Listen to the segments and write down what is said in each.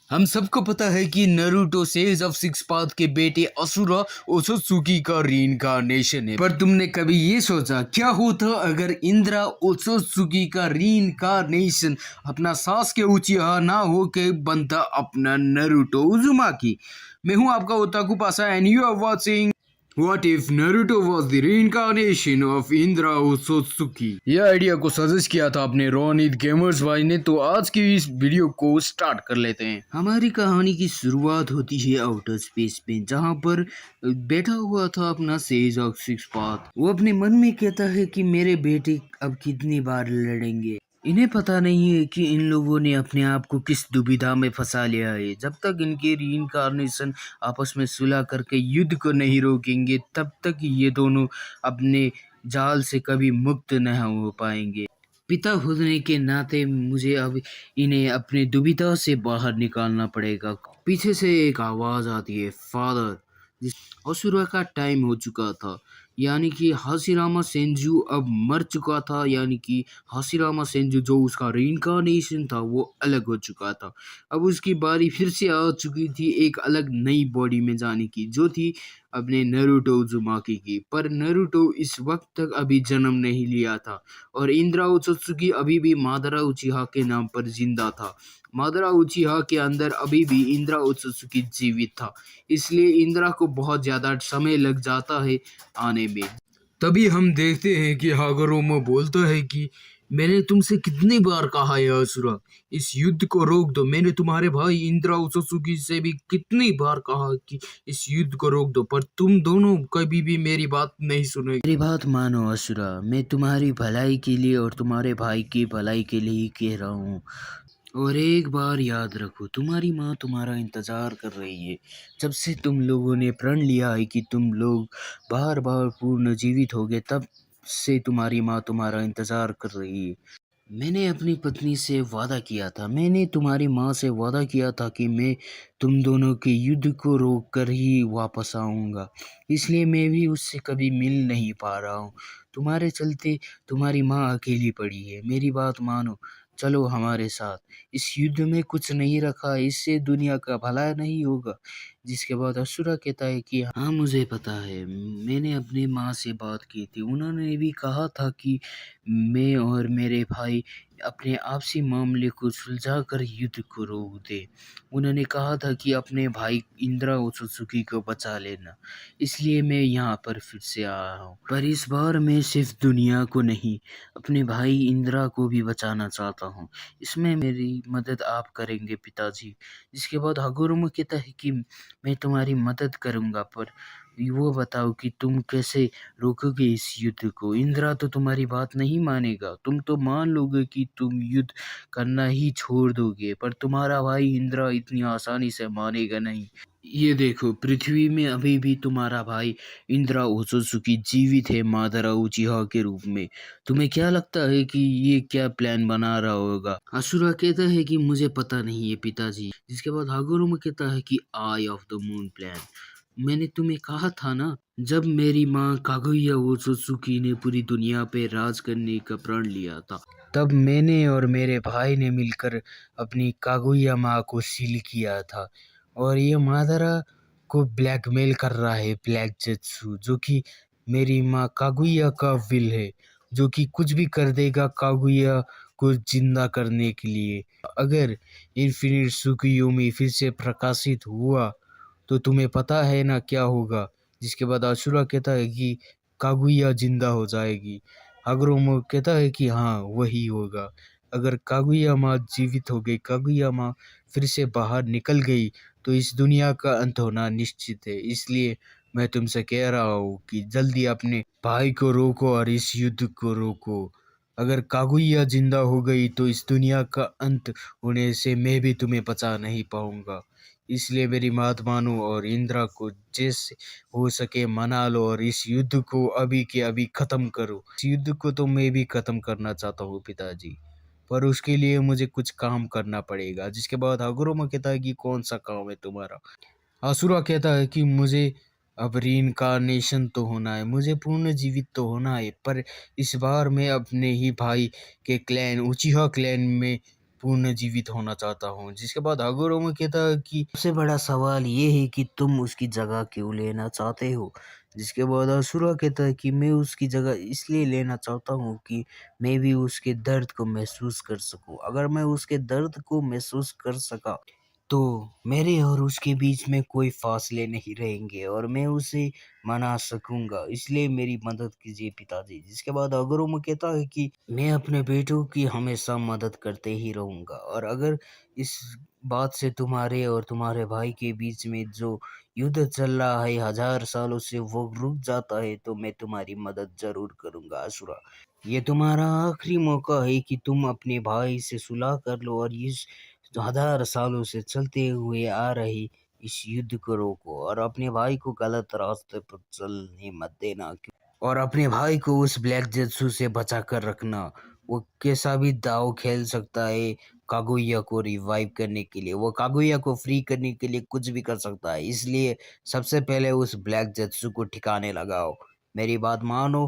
हम सबको पता है कि Naruto sage of six path के बेटे असुरा ओत्सुकी का रीइंकार्नेशन है। पर तुमने कभी ये सोचा क्या होता अगर इंद्रा ओत्सुकी का रीइंकार्नेशन अपना सासुके उचिहा ना हो के बनता अपना नारुतो उज़ुमाकी। मैं हूँ आपका ओताकू पासा and you are watching What if Naruto was the reincarnation of Indra Otsutsuki? यह आइडिया को सजेस्ट किया था अपने रोनित गेमर्स भाई ने। तो आज की इस वीडियो को स्टार्ट कर लेते हैं। हमारी कहानी की शुरुआत होती है आउटर स्पेस में, जहाँ पर बैठा हुआ था अपना सेज ऑफ सिक्स पाथ। वो अपने मन में कहता है कि मेरे बेटे अब कितनी बार लड़ेंगे। इन्हें पता नहीं है कि इन लोगों ने अपने आप को किस दुविधा में फंसा लिया है। जब तक इनके रीइंकार्नेशन आपस में सुलह करके युद्ध को नहीं रोकेंगे, तब तक ये दोनों अपने जाल से कभी मुक्त न हो पाएंगे। पिता होने के नाते मुझे अब इन्हें अपने दुविधा से बाहर निकालना पड़ेगा। पीछे से एक आवाज आती है, फादर। असुरा का टाइम हो चुका था, यानी कि हाशिरामा सेंजू अब मर चुका था। यानी कि हाशिरामा सेंजू जो उसका रीइंकार्नेशन था वो अलग हो चुका था। अब उसकी बारी फिर से आ चुकी थी एक अलग नई बॉडी में जाने की, जो थी अपने नारुतो उज़ुमाकी की। पर नारुतो इस वक्त तक अभी जन्म नहीं लिया था और इंद्रा ओत्सुकी अभी भी मादरा उचिहा के नाम पर जिंदा था। मादरा उचिहा के अंदर अभी भी इंद्रा ओत्सुकी जीवित था, इसलिए इंद्रा को बहुत ज्यादा समय लग जाता है आने में। तभी हम देखते हैं कि हागरोमो बोलता है कि मैंने तुमसे कितनी बार कहा है असुरा, इस युद्ध को रोक दो। मैंने तुम्हारे भाई इंद्रा ओत्सुकी से भी कितनी बार कहा कि इस युद्ध को रोक दो, पर तुम दोनों कभी भी मेरी बात नहीं सुने। मेरी बात मानो असुरा, मैं तुम्हारी भलाई के लिए और तुम्हारे भाई की भलाई के लिए ही कह रहा हूँ। और एक बार याद रखो, तुम्हारी माँ तुम्हारा इंतजार कर रही है। जब से तुम लोगों ने प्रण लिया है कि तुम लोग बार बार पूर्ण जीवित होगे, तब से तुम्हारी माँ तुम्हारा इंतजार कर रही है। मैंने अपनी पत्नी से वादा किया था, मैंने तुम्हारी माँ से वादा किया था कि मैं तुम दोनों के युद्ध को रोक कर ही वापस आऊँगा। इसलिए मैं भी उससे कभी मिल नहीं पा रहा हूँ। तुम्हारे चलते तुम्हारी माँ अकेली पड़ी है। मेरी बात मानो, चलो हमारे साथ। इस युद्ध में कुछ नहीं रखा, इससे दुनिया का भला नहीं होगा। जिसके बाद असुरा कहता है कि हाँ मुझे पता है, मैंने अपनी माँ से बात की थी। उन्होंने भी कहा था कि मैं और मेरे भाई अपने आपसी मामले को सुलझा कर युद्ध को रोक दे। उन्होंने कहा था कि अपने भाई इंद्रा ओत्सुकी को बचा लेना। इसलिए मैं यहाँ पर फिर से आया हूँ। पर इस बार मैं सिर्फ दुनिया को नहीं, अपने भाई इंद्रा को भी बचाना चाहता हूँ। इसमें मेरी मदद आप करेंगे पिताजी। इसके बाद हागुरुमो कहता है कि मैं तुम्हारी मदद करूँगा, पर वो बताओ कि तुम कैसे रोकोगे इस युद्ध को। इंद्रा तो तुम्हारी बात नहीं मानेगा। तुम तो मान लोगे कि तुम युद्ध करना ही छोड़ दोगे, पर तुम्हारा भाई इंद्रा इतनी आसानी से मानेगा नहीं। ये देखो, पृथ्वी में अभी भी तुम्हारा भाई इंद्रा ओत्सुकी जीवित है मादरा उचिहा के रूप में। तुम्हें क्या लगता है कि ये क्या प्लान बना रहा होगा? असुरा कहता है कि मुझे पता नहीं है पिताजी। जिसके बाद हागुरुमो कहता है कि आई ऑफ द मून प्लान। मैंने तुम्हें कहा था ना, जब मेरी माँ कागुया ओत्सुकी ने पूरी दुनिया पे राज करने का प्रण लिया था, तब मैंने और मेरे भाई ने मिलकर अपनी कागुया माँ को सील किया था। और ये मादरा को ब्लैकमेल कर रहा है ब्लैक जेत्सु, जो कि मेरी माँ कागुया का विल है, जो कि कुछ भी कर देगा कागुया को जिंदा करने के लिए। अगर इन्फिनिट सुकुयोमी फिर से प्रकाशित हुआ तो तुम्हें पता है ना क्या होगा। जिसके बाद अशुरा कहता है कि कागुया जिंदा हो जाएगी। हागुरुमो कहता है कि हाँ वही होगा। अगर कागुया माँ जीवित हो गई, कागुया माँ फिर से बाहर निकल गई, तो इस दुनिया का अंत होना निश्चित है। इसलिए मैं तुमसे कह रहा हूँ कि जल्दी अपने भाई को रोको और इस युद्ध को रोको। अगर कागुया जिंदा हो गई तो इस दुनिया का अंत होने से मैं भी तुम्हें बचा नहीं पाऊंगा। इसलिए मेरी बात मानो और इंद्रा को जैसे हो सके मना लो और इस युद्ध को अभी के अभी खत्म करो। इस युद्ध को तो मैं भी खत्म करना चाहता हूँ पिताजी, पर उसके लिए मुझे कुछ काम करना पड़ेगा। जिसके बाद हागुरुमो कहता है कि कौन सा काम है तुम्हारा? असुरा कहता है कि मुझे अब रीइंकार्नेशन तो होना है, मुझे पूर्ण जीवित तो होना है, पर इस बार मैं अपने ही भाई के क्लैन उचिहा क्लैन में पूर्ण जीवित होना चाहता हूँ। जिसके बाद हागुरोमा कहता है कि सबसे बड़ा सवाल ये है कि तुम उसकी जगह क्यों लेना चाहते हो। जिसके बाद असुरा कहता है कि मैं उसकी जगह इसलिए लेना चाहता हूँ कि मैं भी उसके दर्द को महसूस कर सकूँ। अगर मैं उसके दर्द को महसूस कर सका तो मेरे और उसके बीच में कोई फासले नहीं रहेंगे और मैं उसे मना सकूंगा, इसलिए मेरी मदद कीजिए पिताजी। जिसके बाद अगरोमा कहता है कि मैं अपने बेटों की हमेशा मदद करते ही रहूंगा और अगर इस बात से तुम्हारे और तुम्हारे भाई के बीच में जो युद्ध चल रहा है 1000 सालों से वो रुक जाता है तो मैं तुम्हारी मदद जरूर करूंगा असुरा। ये तुम्हारा आखिरी मौका है कि तुम अपने भाई से सुलह कर लो और इस 1000 सालों से चलते हुए आ रही इस युद्ध को रोको और अपने भाई को गलत रास्ते पर चलने मत देना। और अपने भाई को उस ब्लैक जेत्सु से बचा कर रखना। वो कैसा भी दाव खेल सकता है कागुया को रिवाइव करने के लिए, वो कागुया को फ्री करने के लिए कुछ भी कर सकता है। इसलिए सबसे पहले उस ब्लैक जेत्सु को ठिकाने लगाओ, मेरी बात मानो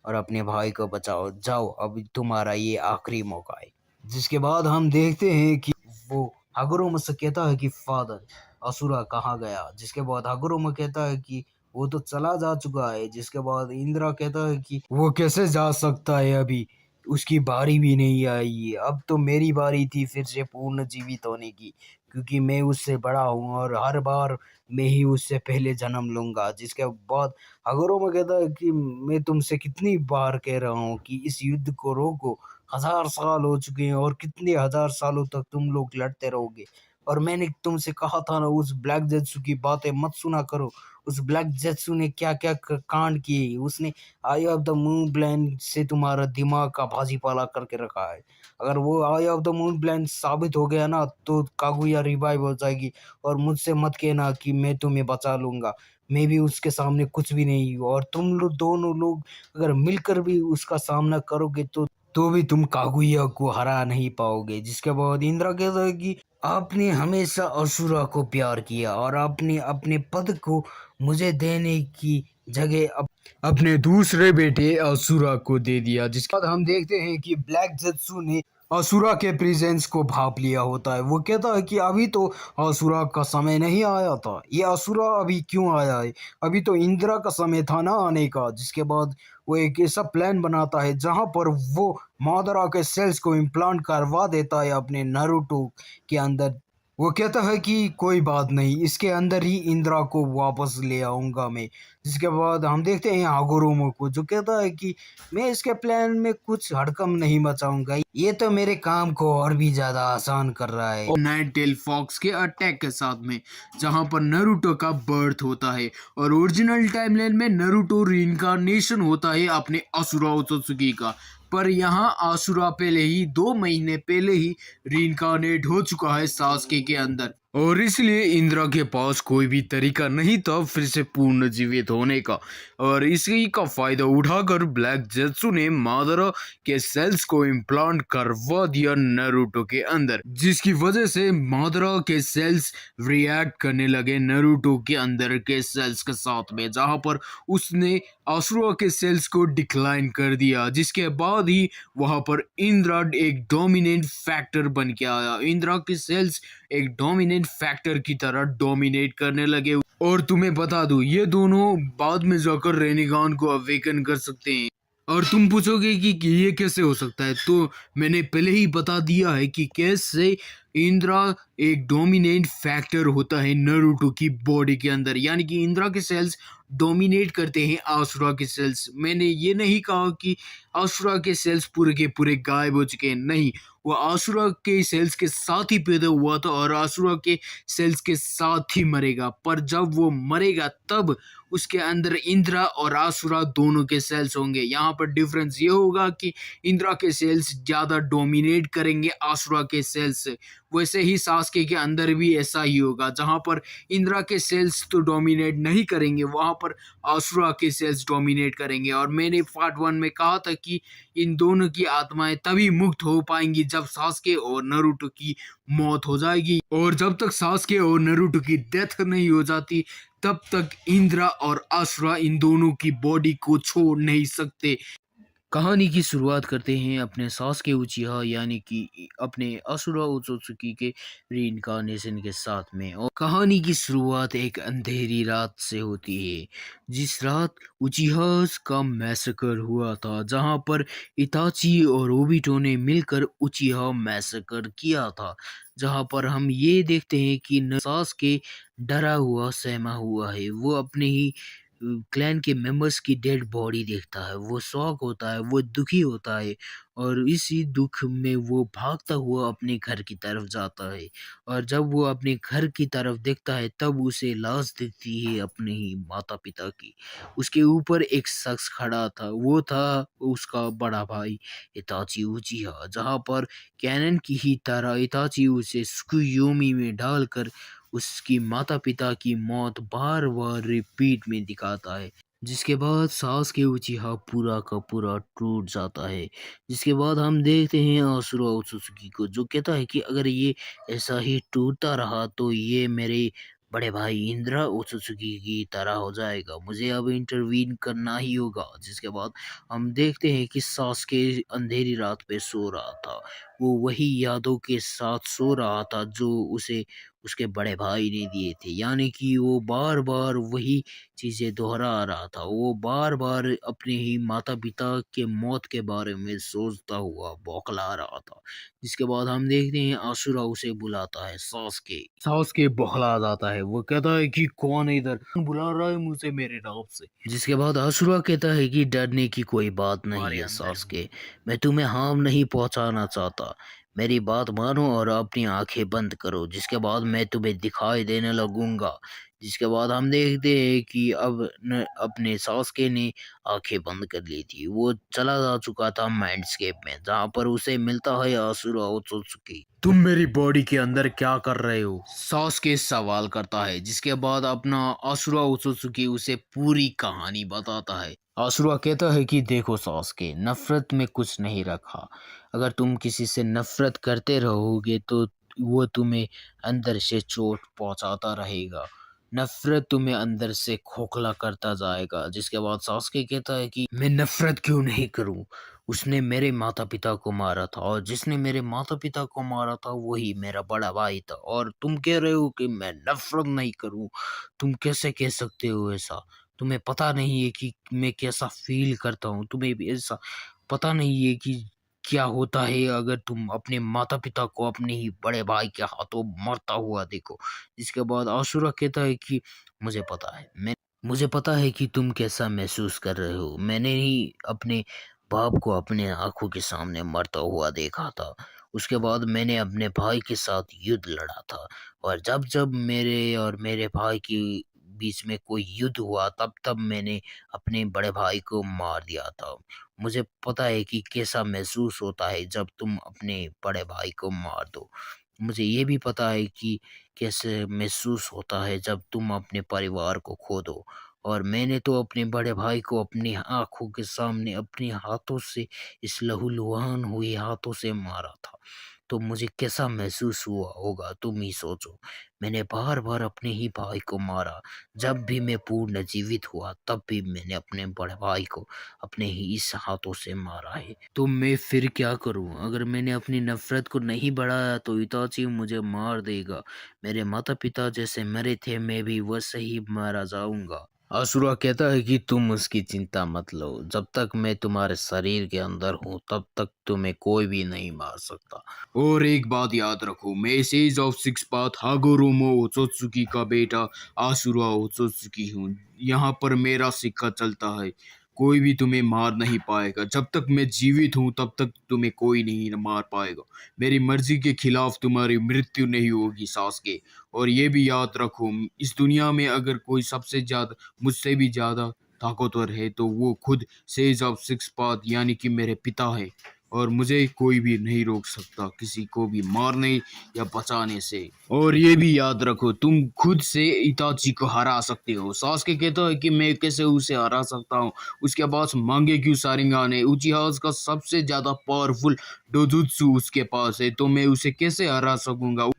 और अपने भाई को बचाओ। जाओ, अब तुम्हारा ये आखिरी मौका है। जिसके बाद हम देखते हैं कि वो हागुरोमा से कहता है कि फादर असुरा कहाँ गया। जिसके बाद हागुरोमा कहता है कि वो तो चला जा चुका है। जिसके बाद इंद्रा कहता है कि वो कैसे जा सकता है, अभी उसकी बारी भी नहीं आई है। अब तो मेरी बारी थी फिर से पूर्ण जीवित होने की, क्योंकि मैं उससे बड़ा हूँ और हर बार मैं ही उससे पहले जन्म लूंगा। जिसके बाद हागुरोमा कहता है कि मैं तुमसे कितनी बार कह रहा हूँ कि इस युद्ध को रोको। 1000 साल हो चुके हैं और कितने 1000 सालों तक तुम लोग लड़ते रहोगे। और मैंने तुमसे कहा था ना, उस ब्लैक जेत्सु की बातें मत सुना करो। उस ब्लैक जेत्सु ने क्या क्या कांड किए। उसने आई ऑफ द मून ब्लैंड से तुम्हारा दिमाग का भाजी पाला करके रखा है। अगर वो आई ऑफ द मून ब्लैंड साबित हो गया ना तो कागुया रिवाइव हो जाएगी। और मुझसे मत कहना कि मैं तुम्हें बचा लूंगा, मैं भी उसके सामने कुछ भी नहीं हूँ। और तुम लोग दोनों लोग अगर मिलकर भी उसका सामना करोगे तो भी तुम कागुया को हरा नहीं पाओगे। जिसके बाद इंद्रा कहता है कि आपने हमेशा असुरा को प्यार किया और आपने अपने पद को मुझे देने की जगह अपने दूसरे बेटे असुरा को दे दिया। जिसके बाद हम देखते हैं कि ब्लैक जेत्सु ने असुरा के प्रेजेंस को भाप लिया होता है। वो कहता है कि अभी तो असुरा का समय नहीं आया था, ये असुरा अभी क्यों आया है, अभी तो इंद्रा का समय था ना आने का। जिसके बाद वो एक ऐसा प्लान बनाता है जहां पर वो मादरा के सेल्स को इम्प्लांट करवा देता है अपने नारुतो के अंदर। वो कहता है कि कोई बात नहीं, इसके अंदर ही इंद्रा को वापस ले आऊंगा मैं। जिसके बाद हम देखते हैं हागुरोमा को, जो कहता है कि मैं इसके प्लान में कुछ हड़कम नहीं मचाऊंगा, ये तो मेरे काम को और भी ज्यादा आसान कर रहा है। नाइट टेल फॉक्स के अटैक के साथ में, जहां पर नारुतो का बर्थ होता है और ओरिजिनल टाइमलाइन में नारुतो रीइंकार्नेशन होता है अपने असुरा ओत्सुकी का। पर यहाँ आसुरा पहले ही 2 महीने पहले ही रीइंकार्नेट हो चुका है सास्के के अंदर, और इसलिए इंद्रा के पास कोई भी तरीका नहीं था फिर से पूर्ण जीवित होने का। और इसी का फायदा उठाकर ब्लैक जेत्सु ने मादरा के सेल्स को इम्प्लांट करवा दिया नारुतो के अंदर, जिसकी वजह से मादरा के सेल्स रिएक्ट करने लगे नारुतो के अंदर के सेल्स के साथ में, जहां पर उसने असुरा के सेल्स को डिक्लाइन कर दिया। जिसके बाद ही वहां पर इंद्रा एक डोमिनेंट फैक्टर बन के आया। इंद्रा के सेल्स एक डोमिनेंट फैक्टर की तरह डोमिनेट करने लगे। और तुम्हें बता दूं, ये दोनों बाद में जाकर रेनिगान को अवेकन कर सकते हैं। और तुम पूछोगे कि ये कैसे हो सकता है, तो मैंने पहले ही बता दिया है कि कैसे इंद्रा एक डोमिनेंट फैक्टर होता है नारुतो की बॉडी के अंदर, यानी कि इंद्रा के सेल्स डोमिनेट करते हैं आसुरा के सेल्स। मैंने ये नहीं कहा कि आसुरा के सेल्स पूरे के पूरे गायब हो चुके हैं, नहीं, वो आसुरा के सेल्स के साथ ही पैदा हुआ था और आसुरा के सेल्स के साथ ही मरेगा। पर जब वो मरेगा तब उसके अंदर इंद्रा और आसुरा दोनों के सेल्स होंगे। यहाँ पर डिफरेंस ये होगा कि इंद्रा के सेल्स ज़्यादा डोमिनेट करेंगे आसुरा के सेल्स से। वैसे ही सास्के के अंदर भी ऐसा ही होगा, जहाँ पर इंद्रा के सेल्स तो डोमिनेट नहीं करेंगे, वहाँ पर आसुरा के सेल्स डोमिनेट करेंगे। और मैंने पार्ट 1 में कहा था कि इन दोनों की आत्माएं तभी मुक्त हो पाएंगी जब सास्के और नारुतो की मौत हो जाएगी। और जब तक सास्के और नारुतो की डेथ नहीं हो जाती तब तक इंद्रा और आसुरा इन दोनों की बॉडी को छोड़ नहीं सकते। कहानी की शुरुआत करते हैं अपने सासुके उचिहा यानी कि अपने असुरा ओत्सुत्सुकी के रीइंकार्नेशन के साथ में। और कहानी की शुरुआत एक अंधेरी रात से होती है, जिस रात उचिहास का मैसेकर हुआ था, जहां पर इताची और ओबिटो ने मिलकर उचिहा मैसेकर किया था। जहां पर हम ये देखते हैं कि सासुके डरा हुआ सहमा हुआ है। वो अपने ही क्लैन के मेंबर्स की डेड बॉडी देखता है, वो शॉक होता है, वो दुखी होता है और इसी दुख में वो भागता हुआ अपने घर की तरफ जाता है। और जब वो अपने घर की तरफ देखता है तब उसे लाश दिखती है अपने ही माता-पिता की। उसके ऊपर एक शख्स खड़ा था, वो था उसका बड़ा भाई इताची उचिहा, जहाँ पर कैनन की ही तरह इताची उसे त्सुकुयोमी में डालकर उसकी माता-पिता की मौत बार-बार रिपीट में दिखाता है। जिसके बाद सासुके उचिहा पूरा का पूरा टूट जाता है। जिसके बाद हम देखते हैं आसुरा ओत्सुत्सुकी को, जो कहता है कि अगर ये ऐसा ही टूटता रहा तो ये मेरे बड़े भाई इंद्रा ओत्सुत्सुकी की तरह हो जाएगा। मुझे अब इंटरवीन करना ही होगा। जिसके बाद हम देखते हैं कि सासुके अंधेरी रात पे सो रहा था। वो वही यादों के साथ सो रहा था जो उसे उसके बड़े भाई ने दिए थे। यानी कि वो बार-बार वही चीज़ें दोहरा रहा था। वो बार-बार अपने ही माता-पिता के मौत के बारे में सोचता हुआ बौखला रहा था। जिसके बाद हम देखते हैं आसुरा उसे बुलाता है सासुके। सासुके बौखला जाता है। वो कहता है कि कौन है इधर? कौन बुला रहा है मुझे मेरे नाम से? जिसके बाद आसुरा कहता है कि डरने की कोई बात नहीं है सासुके। मैं तुम्हें हार्म नहीं पहुँचाना चाहता। मेरी बात मानो और अपनी आंखें बंद करो, जिसके बाद मैं तुम्हें दिखाई देने लगूंगा। जिसके बाद हम देखते हैं कि अब अपने सासुके ने आंखें बंद कर ली थी। वो चला जा चुका था माइंडस्केप में, जहाँ पर उसे मिलता है आसुरा ओत्सुत्सुकी। तुम मेरी बॉडी के अंदर क्या कर रहे हो? सासुके सवाल करता है। जिसके बाद अपना आसुरा ओत्सुत्सुकी उसे पूरी कहानी बताता है। आसुरा कहता है कि देखो सासुके, नफरत में कुछ नहीं रखा। अगर तुम किसी से नफरत करते रहोगे तो वो तुम्हें अंदर से चोट पहुंचाता रहेगा। नफरत तुम्हें अंदर से खोखला करता जाएगा। जिसके बाद सासुके कहता है कि मैं नफरत क्यों नहीं करूं? उसने मेरे माता-पिता को मारा था और जिसने मेरे माता-पिता को मारा था वही मेरा बड़ा भाई था, और तुम कह रहे हो कि मैं नफरत नहीं करूं? तुम कैसे कह सकते हो ऐसा? तुम्हें पता नहीं है कि मैं कैसा फील करता हूँ? तुम्हें भी ऐसा पता नहीं है कि क्या होता है अगर तुम अपने माता-पिता को अपने ही बड़े भाई के हाथों मरता हुआ देखो। इसके बाद आशुरा कहता है कि मुझे पता है कि तुम कैसा महसूस कर रहे हो। मैंने ही अपने बाप को अपने आँखों के सामने मरता हुआ देखा था। उसके बाद मैंने अपने भाई के साथ युद्ध लड़ा था, और जब-जब मेरे और मेरे भाई के बीच में कोई युद्ध हुआ तब-तब मैंने अपने बड़े भाई को मार दिया था। मुझे पता है कि कैसा महसूस होता है जब तुम अपने बड़े भाई को मार दो। मुझे ये भी पता है कि कैसे महसूस होता है जब तुम अपने परिवार को खो दो, और मैंने तो अपने बड़े भाई को अपनी आँखों के सामने अपने हाथों से, इस लहूलुहान हुए हाथों से मारा था। तो मुझे कैसा महसूस हुआ होगा तुम ही सोचो। मैंने बार-बार अपने ही भाई को मारा। जब भी मैं पूर्ण जीवित हुआ तब भी मैंने अपने बड़े भाई को अपने ही इस हाथों से मारा है। तो मैं फिर क्या करूँ? अगर मैंने अपनी नफ़रत को नहीं बढ़ाया तो इताची मुझे मार देगा। मेरे माता-पिता जैसे मरे थे मैं भी वैसे ही मारा जाऊँगा। असुरा कहता है कि तुम उसकी चिंता मत लो। जब तक मैं तुम्हारे शरीर के अंदर हूँ तब तक तुम्हें कोई भी नहीं मार सकता। और एक बात याद रखो, मैं सेज ऑफ सिक्स पाथ हागोरोमो ओत्सुत्सुकी का बेटा आसुरा ओत्सुत्सुकी हूँ। यहाँ पर मेरा सिक्का चलता है। कोई भी तुम्हें मार नहीं पाएगा। जब तक मैं जीवित हूँ तब तक तुम्हें कोई नहीं मार पाएगा। मेरी मर्जी के खिलाफ तुम्हारी मृत्यु नहीं होगी सासके। और ये भी याद रखो, इस दुनिया में अगर कोई सबसे ज्यादा मुझसे भी ज्यादा ताकतवर है तो वो खुद सेज ऑफ सिक्स पाथ यानी कि मेरे पिता है। और मुझे कोई भी नहीं रोक सकता किसी को भी मारने या बचाने से। और ये भी याद रखो, तुम खुद से इताची को हरा सकते हो। सासके कहता है कि मैं कैसे उसे हरा सकता हूँ? उसके पास मांगेक्यू शारिंगान है, उचिहा का सबसे ज्यादा पावरफुल डोजुत्सु उसके पास है, तो मैं उसे कैसे हरा सकूंगा?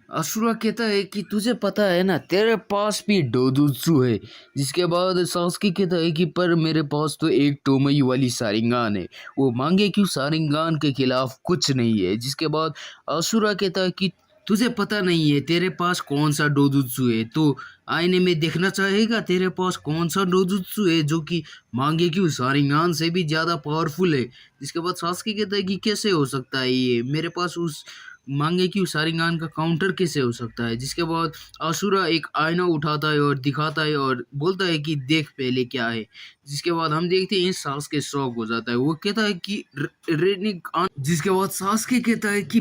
असुरा कहता है कि तुझे पता है ना, तेरे पास भी डोजुत्सु है। जिसके बाद सास्की कहता है कि पर मेरे पास तो एक टोमई वाली सारिंगान है, वो मांगे क्यों सारिंगान के खिलाफ कुछ नहीं है। जिसके बाद असुरा कहता है कि तुझे पता नहीं है तेरे पास कौन सा डोजुत्सु है, तो आईने में देखना चाहेगा तेरे पास कौन सा डोजुत्सु है जो कि मांगे क्यों सारिंगान से भी ज्यादा पावरफुल है। जिसके बाद सास्की कहता है कि कैसे हो सकता है ये, मेरे पास उस मांगे कि सारिंगान का काउंटर कैसे हो सकता है। जिसके बाद असुरा एक आईना उठाता है और दिखाता है और बोलता है कि देख पहले क्या है। जिसके बाद हम देखते हैं सास के शौक हो जाता है, वो कहता है कि रेनेगान। जिसके बाद सास के कहता है कि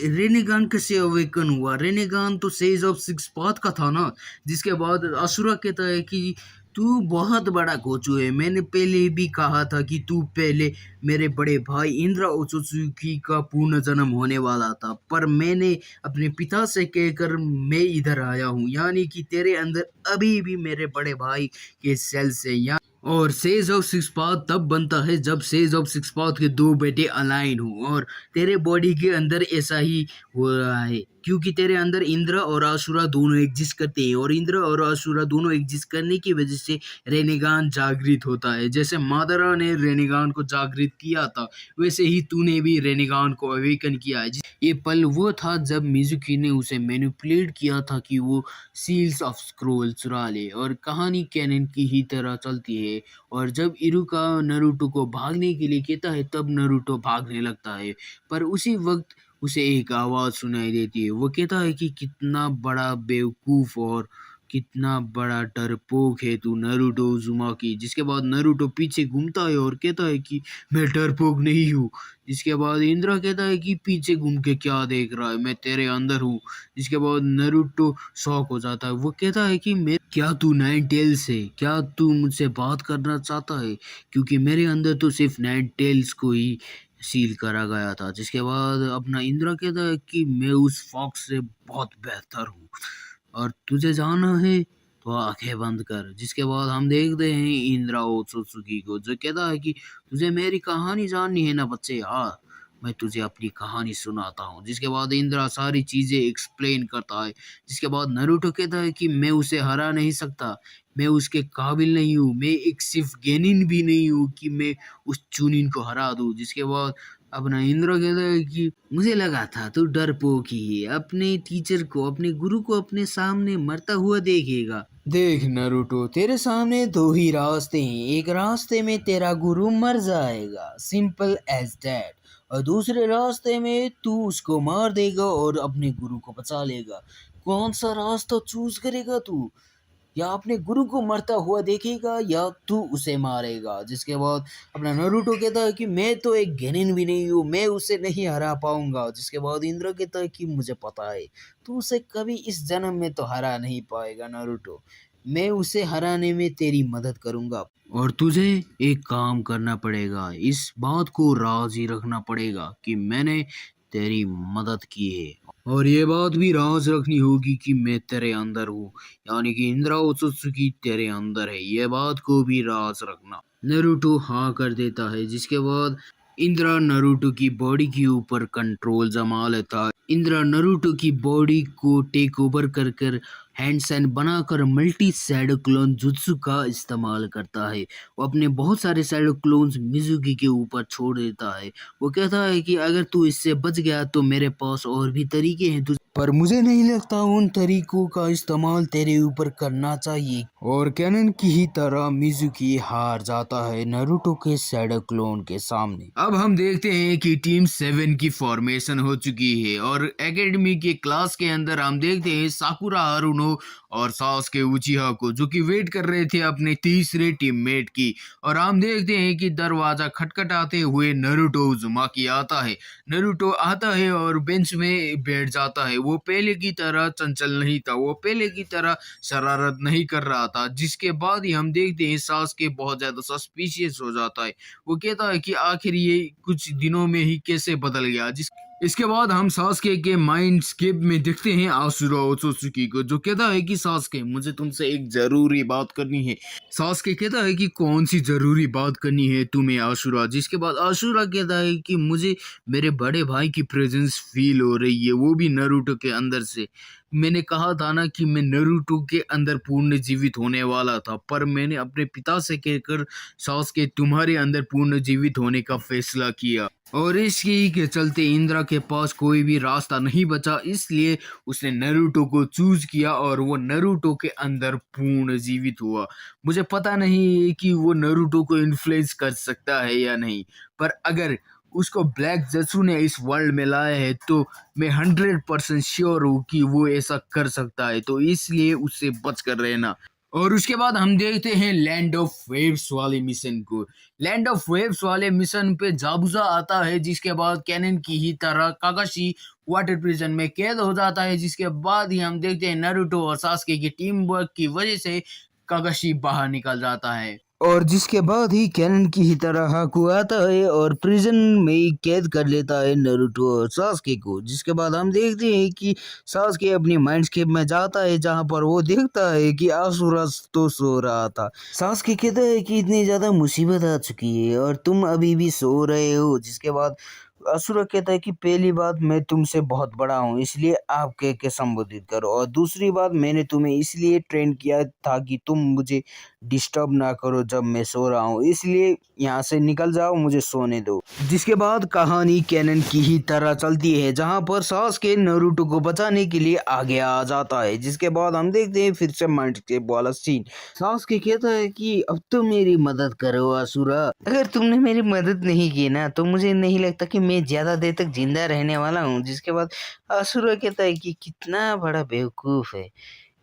रेनेगान कैसे अवेकन हुआ, रेनेगान तो सेज ऑफ सिक्स पाथ का था ना। जिसके बाद असुरा कहता है कि तू बहुत बड़ा कोचू है, मैंने पहले भी कहा था कि तू पहले मेरे बड़े भाई इंद्रा ओत्सुकी का पुनः जन्म होने वाला था, पर मैंने अपने पिता से कहकर मैं इधर आया हूँ, यानी कि तेरे अंदर अभी भी मेरे बड़े भाई के सेल्स हैं। और सेज ऑफ सिक्स पाथ तब बनता है जब सेज ऑफ सिक्स पाथ के दो बेटे अलाइन हो, और तेरे बॉडी के अंदर ऐसा ही हो रहा है क्योंकि तेरे अंदर इंद्र और असुरा दोनों एग्जिस्ट करते हैं, और इंद्र और असुरा दोनों एग्जिस्ट करने की वजह से रेनेगान जागृत होता है। जैसे मादरा ने रेनेगान को जागृत किया था, वैसे ही तूने भी रेनेगान को अवेकन किया है। ये पल वो था जब मिजुकी ने उसे मैनिपुलेट किया था कि वो सील्स ऑफ स्क्रोल चुरा ले, और कहानी कैनन की ही तरह चलती है। और जब इरुका नरूटो को भागने के लिए कहता है तब नरूटो भागने लगता है, पर उसी वक्त उसे एक आवाज़ सुनाई देती है। वो कहता है कि कितना बड़ा बेवकूफ़ और कितना बड़ा डरपोक है तू नरूटो उज़ुमाकी। जिसके बाद नरूटो पीछे घूमता है और कहता है कि मैं डरपोक नहीं हूँ। जिसके बाद इंद्रा कहता है कि पीछे घूम के क्या देख रहा है, मैं तेरे अंदर हूँ। जिसके बाद नरूटो शॉक हो जाता है, वो कहता है कि मैं क्या तू नाइन टेल्स है, क्या तू मुझसे बात करना चाहता है, क्योंकि मेरे अंदर तो सिर्फ नाइन टेल्स को ही सील करा गया था। जिसके बाद अपना इंद्रा कहता है कि मैं उस फॉक्स से बहुत बेहतर हूँ और तुझे जाना है तो आंखें बंद कर। जिसके बाद हम देखते हैं इंद्रा ओत्सुकी को, जो कहता है कि तुझे मेरी कहानी जाननी है ना बच्चे, हाँ मैं तुझे अपनी कहानी सुनाता हूँ। जिसके बाद इंद्रा सारी चीजें एक्सप्लेन करता है। जिसके बाद नरूटो कहता है कि मैं उसे हरा नहीं सकता, मैं उसके काबिल नहीं हूँ, मैं एक सिर्फ गेनिन भी नहीं हूँ कि मैं उस चुनिन को हरा दूँ। जिसके बाद अपना इंद्र कहता है कि मुझे लगा था तू डरपोक ही है, अपने टीचर को, अपने गुरु को अपने सामने मरता हुआ देखेगा। देख नरूटो, तेरे सामने दो ही रास्ते हैं, एक रास्ते में तेरा गुरु मर जाएगा, सिंपल एज दैट, और दूसरे रास्ते में तू उसको मार देगा और अपने गुरु को बचा लेगा। कौन सा रास्ता चूज करेगा तू? या अपने गुरु को मरता हुआ देखेगा या तू उसे मारेगा? जिसके बाद अपना नरूटो कहता है कि मैं तो एक गेनिन भी नहीं हूँ, मैं उसे नहीं हरा पाऊंगा। जिसके बाद इंद्र कहता है कि मुझे पता है तू उसे कभी इस जन्म में तो हरा नहीं पाएगा नरूटो, मैं उसे हराने में तेरी मदद करूंगा, और तुझे एक काम करना पड़ेगा, इस बात को राज ही रखना पड़ेगा कि मैंने तेरी मदद की है, और ये बात भी राज रखनी होगी कि मैं तेरे अंदर हूँ, यानी कि इंद्रा ओत्सुकी तेरे अंदर है, ये बात को भी राज रखना। नरूटो हाँ कर देता है। जिसके बाद इंद्रा नरूटो की बॉडी के ऊपर कंट्रोल जमा लेता है। इंद्रा नरूटो की बॉडी को टेक ओवर कर कर हैंडसन बनाकर मल्टी शैडो क्लोन जुत्सु का इस्तेमाल करता है। वो अपने बहुत सारे शैडो क्लोन्स मिजुकी के ऊपर छोड़ देता है। वो कहता है कि अगर तू इससे बच गया तो मेरे पास और भी तरीके हैं, पर मुझे नहीं लगता उन तरीकों का इस्तेमाल तेरे ऊपर करना चाहिए। और कैनन की ही तरह मिजुकी हार जाता है नरूटो के शैडो क्लोन के सामने। अब हम देखते हैं कि टीम 7 की फॉर्मेशन हो चुकी है, और एकेडमी के क्लास के अंदर हम देखते हैं साकुरा हारुनो और सासुके उचिहा को, जो कि वेट कर रहे थे अपने तीसरे टीममेट की। और हम देखते हैं कि दरवाजा खटखटाते हुए नरूटो उज़ुमाकी आता है। नरूटो आता है और बेंच में बैठ जाता है। वो पहले की तरह चंचल नहीं था, वो पहले की तरह शरारत नहीं कर रहा था। जिसके बाद ही हम देखते हैं सासुके बहुत ज्यादा सस्पिशियस हो जाता है। वो कहता है कि आखिर ये कुछ दिनों में ही कैसे बदल गया। इसके बाद हम सास्के के माइंडस्केप में देखते हैं आसुरा ओत्सुकी को, जो कहता है कि सास्के मुझे तुमसे एक जरूरी बात करनी है। सास्के कहता है कि कौन सी जरूरी बात करनी है तुम्हें आसुरा, जिसके बाद आसुरा कहता है कि मुझे मेरे बड़े भाई की प्रेजेंस फील हो रही है, वो भी नारुतो के अंदर से। मैंने कहा था ना कि मैं नारुतो के अंदर पूर्ण जीवित होने वाला था, पर मैंने अपने पिता से कहकर सास्के तुम्हारे अंदर पूर्ण जीवित होने का फैसला किया। और इसी के चलते इंद्रा के पास कोई भी रास्ता नहीं बचा, इसलिए उसने नारुतो को चूज किया और वो नारुतो के अंदर पूर्ण जीवित हुआ। मुझे पता नहीं है कि वो नारुतो को इन्फ्लुएंस कर सकता है या नहीं, पर अगर उसको ब्लैक जत्सु ने इस वर्ल्ड में लाया है तो मैं 100% श्योर हूँ कि वो ऐसा कर सकता है, तो इसलिए उससे बच कर रहना। और उसके बाद हम देखते हैं लैंड ऑफ वेव्स वाले मिशन को। लैंड ऑफ वेव्स वाले मिशन पे जाबुजा आता है, जिसके बाद कैनन की ही तरह काकाशी वाटर प्रिजन में कैद हो जाता है, जिसके बाद ही हम देखते हैं नारुतो और सास्के की टीम वर्क की वजह से काकाशी बाहर निकल जाता है। और जिसके बाद ही कैनन की ही तरह हाकू आता है और प्रिजन में ही कैद कर लेता है नारुतो और सास्के को। जिसके बाद हम देखते हैं कि सास्के अपनी माइंडस्केप में जाता है, जहां पर वो देखता है कि आसुरा तो सो रहा था। सास्के कहता है कि इतनी ज्यादा मुसीबत आ चुकी है और तुम अभी भी सो रहे हो। जिसके बाद असुरा कहता है कि पहली बात, मैं तुमसे बहुत बड़ा हूँ इसलिए आप कह के संबोधित करो, और दूसरी बात, मैंने तुम्हें इसलिए ट्रेन किया था कि तुम मुझे डिस्टर्ब ना करो जब मैं सो रहा हूँ, इसलिए यहाँ से निकल जाओ, मुझे सोने दो। जिसके बाद कहानी कैनन की ही तरह चलती है, जहाँ पर सास्के नारुतो को बचाने के लिए आगे आ जाता है। जिसके बाद हम देखते हैं फिर से माइंडस्केप वाला सीन। सास्के कहता है कि अब तो मेरी मदद करो असुरा, अगर तुमने मेरी मदद नहीं की ना तो मुझे नहीं लगता कि मैं ज्यादा देर तक जिंदा रहने वाला हूँ। जिसके बाद असुरा कहता है कि कितना बड़ा बेवकूफ है,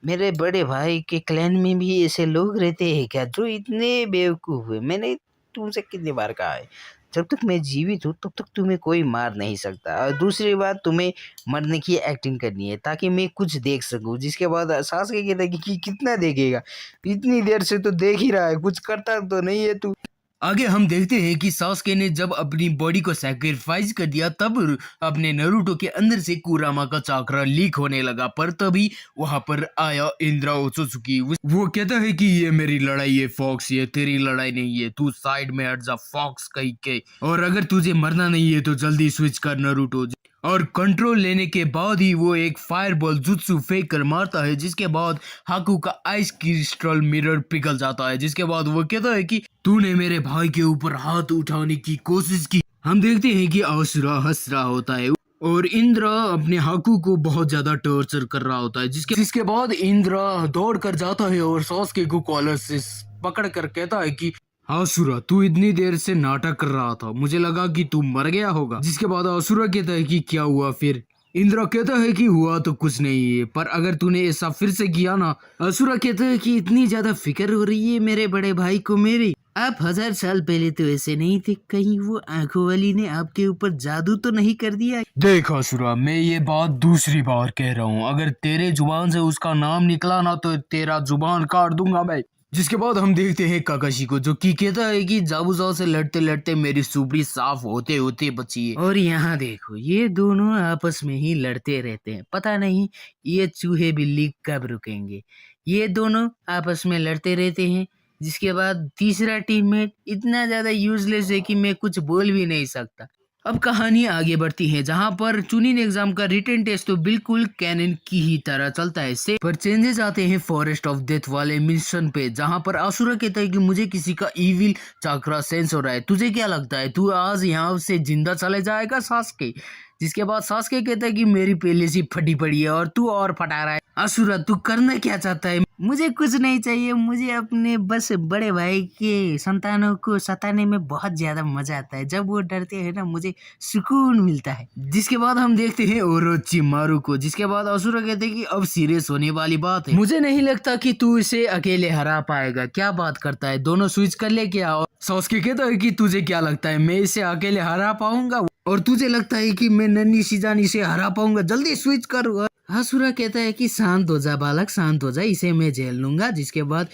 मेरे बड़े भाई के क्लैन में भी ऐसे लोग रहते हैं क्या जो इतने बेवकूफ है? मैंने तुमसे कितनी बार कहा है, जब तक मैं जीवित हूँ तब तक तुम्हें कोई मार नहीं सकता, और दूसरी बात, तुम्हें मरने की एक्टिंग करनी है ताकि मैं कुछ देख सकूं। जिसके बाद सास्के कहता है कि कितना देखेगा, इतनी देर से तो देख ही रहा है, कुछ करता तो नहीं है तू। आगे हम देखते हैं कि सास्के ने जब अपनी बॉडी को सैक्रिफाइस कर दिया, तब अपने नारुतो के अंदर से कुरामा का चाक्रा लीक होने लगा, पर तभी वहां पर आया इंद्रा ओत्सुकी। वो कहता है कि ये मेरी लड़ाई है फॉक्स, ये तेरी लड़ाई नहीं है, तू साइड में हट जा फॉक्स कहीं के, और अगर तुझे मरना नहीं है तो जल्दी स्विच कर नारुतो। और कंट्रोल लेने के बाद ही वो एक फायरबॉल जुत्सु फेंक कर मारता है, जिसके बाद हाकू का आइस क्रिस्टल मिरर पिघल जाता है। जिसके बाद वो कहता है कि तूने मेरे भाई के ऊपर हाथ उठाने की कोशिश की। हम देखते हैं कि आसुरा हंस रहा होता है और इंद्रा अपने हाकू को बहुत ज्यादा टॉर्चर कर रहा होता है। जिसके बाद इंद्रा दौड़ कर जाता है और सास्के को कॉलर से पकड़ कर कहता है कि आसुरा, तू इतनी देर से नाटक कर रहा था, मुझे लगा कि तू मर गया होगा। जिसके बाद आसुरा कहता है कि क्या हुआ फिर? इंद्रा कहता है कि हुआ तो कुछ नहीं है, पर अगर तूने ऐसा फिर से किया ना। आसुरा कहता है कि इतनी ज्यादा फिक्र हो रही है मेरे बड़े भाई को मेरी, आप 1000 साल पहले तो ऐसे नहीं थे, कहीं वो आंखों वाली ने आपके ऊपर जादू तो नहीं कर दिया? देख आसुरा, मैं ये बात दूसरी बार कह रहा हूँ, अगर तेरे जुबान से उसका नाम निकला ना तो तेरा जुबान काट दूंगा मैं। जिसके बाद हम देखते हैं काकाशी को, जो कि कहता है कि जाबुजाओ से लड़ते लड़ते मेरी सुपड़ी साफ होते होते बची है, और यहाँ देखो ये दोनों आपस में ही लड़ते रहते हैं, पता नहीं ये चूहे बिल्ली कब रुकेंगे। ये दोनों आपस में लड़ते रहते हैं। जिसके बाद तीसरा टीममेट इतना ज्यादा यूजलेस है कि मैं कुछ बोल भी नहीं सकता। अब कहानी आगे बढ़ती है, जहां पर चुनिन एग्जाम का रिटन टेस्ट तो बिल्कुल कैनन की ही तरह चलता है, से पर चेंजेस आते हैं फॉरेस्ट ऑफ डेथ वाले मिशन पे, जहां पर आसुरा कहता है कि मुझे किसी का इविल चाक्रा सेंस हो रहा है, तुझे क्या लगता है तू आज यहाँ से जिंदा चले जाएगा सास्के? जिसके बाद सास्के कहता है कि मेरी पहले से फटी पड़ी है और तू और फटा रहा है। आसुरा, तू करना क्या चाहता है? मुझे कुछ नहीं चाहिए, मुझे अपने बस बड़े भाई के संतानों को सताने में बहुत ज्यादा मजा आता है, जब वो डरते हैं ना मुझे सुकून मिलता है। जिसके बाद हम देखते हैं ओरोचिमारू को, जिसके बाद असुरा कहते हैं कि अब सीरियस होने वाली बात है, मुझे नहीं लगता कि तू इसे अकेले हरा पाएगा। क्या बात करता है, दोनों स्विच कर ले क्या? और सास्के कहता है कि तुझे क्या लगता है मैं इसे अकेले हरा पाऊंगा, और तुझे लगता है कि मैं नन्ही शिजानी से हरा पाऊंगा, जल्दी स्विच कर। असुरा कहता है कि शांत हो जा बालक, शांत हो जा, इसे मैं झेल लूंगा। जिसके बाद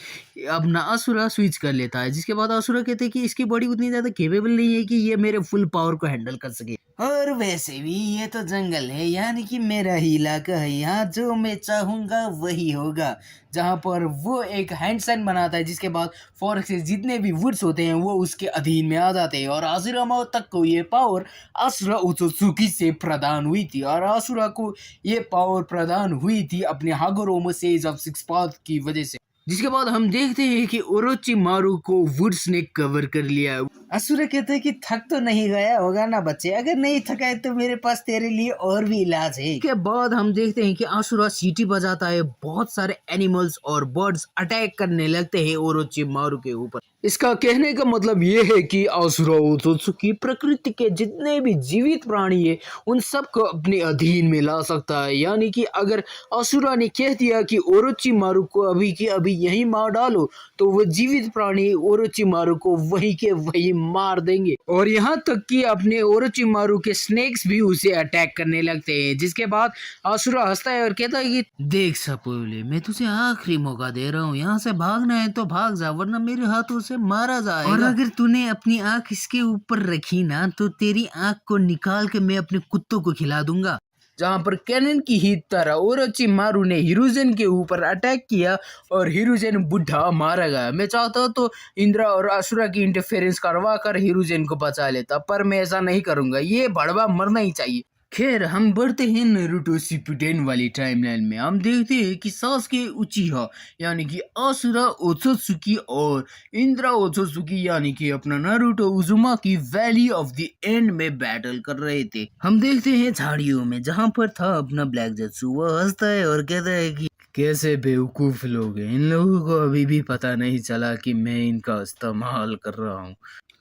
अपना असुरा स्विच कर लेता है। जिसके बाद असुरा कहते हैं कि इसकी बॉडी उतनी ज्यादा केपेबल नहीं है कि ये मेरे फुल पावर को हैंडल कर सके। और वैसे भी ये तो जंगल है, यानी कि मेरा ही इलाका है। यहाँ जो मैं चाहूँगा वही होगा। जहाँ पर वो एक हैंडसाइन बनाता है, जिसके बाद फॉरेस्ट के जितने भी वुड्स होते हैं वो उसके अधीन में आ जाते हैं। और आसुरामा तक को ये पावर असुरा उचोत्सुकी से प्रदान हुई थी, और असुरा को ये पावर प्रदान हुई थी अपने हागोरोमो सेज ऑफ सिक्स पाथ की वजह से। जिसके बाद हम देखते हैं कि ओरोचिमारू को वुड्स ने कवर कर लिया। असुरा कहता है कि थक तो नहीं गया होगा ना बच्चे, अगर नहीं थका है तो मेरे पास तेरे लिए और भी इलाज है। के बाद हम देखते हैं कि असुरा सीटी बजाता है, बहुत सारे एनिमल्स और बर्ड्स अटैक करने लगते हैं ओरोचिमारू के ऊपर। इसका कहने का मतलब ये है कि असुरा ओत्सुकी प्रकृति के जितने भी जीवित प्राणी है उन सबको अपने अधीन में ला सकता है। यानी कि अगर असुरा ने कह दिया कि ओरोचिमारू को अभी की अभी यही मार डालो, तो वो जीवित प्राणी ओरोचिमारू को वही के वही मार देंगे। और यहाँ तक कि अपने ओरोचिमारू के स्नेक्स भी उसे अटैक करने लगते हैं। जिसके बाद असुरा हंसता है और कहता है कि देख सपोले, मैं तुझे आखिरी मौका दे रहा हूँ, यहाँ से भागना है तो भाग जा, वरना मेरे हाथों से मारा जाएगा। और अगर तूने अपनी आंख इसके ऊपर रखी ना, तो तेरी आंख को निकाल के मैं अपने कुत्तों को खिला दूंगा। जहाँ पर कैनन की ही तरह ओरोचिमारू ने हिरुजेन के ऊपर अटैक किया और हिरुजेन बुढ़ा मारा गया। मैं चाहता हूँ तो इंद्रा और असुरा की इंटरफेरेंस करवा कर हिरुजेन को बचा लेता, पर मैं ऐसा नहीं करूंगा, ये भड़वा मरना ही चाहिए। खैर, हम बढ़ते हैं नारुतो शिपुडेन वाली टाइमलाइन में। हम देखते हैं कि सासुके उचिहा यानी कि असुरा ओत्सुकी और इंद्रा ओत्सुकी यानी कि अपना Naruto उजुमाकी valley of the end में बैटल कर रहे थे। हम देखते हैं झाड़ियों में, जहां पर था अपना ब्लैक जेत्सु। वह हंसता है और कहता है कि कैसे बेवकूफ लोग हैं, इन लोगों को अभी भी पता नहीं चला कि मैं इनका इस्तेमाल कर रहा हूँ।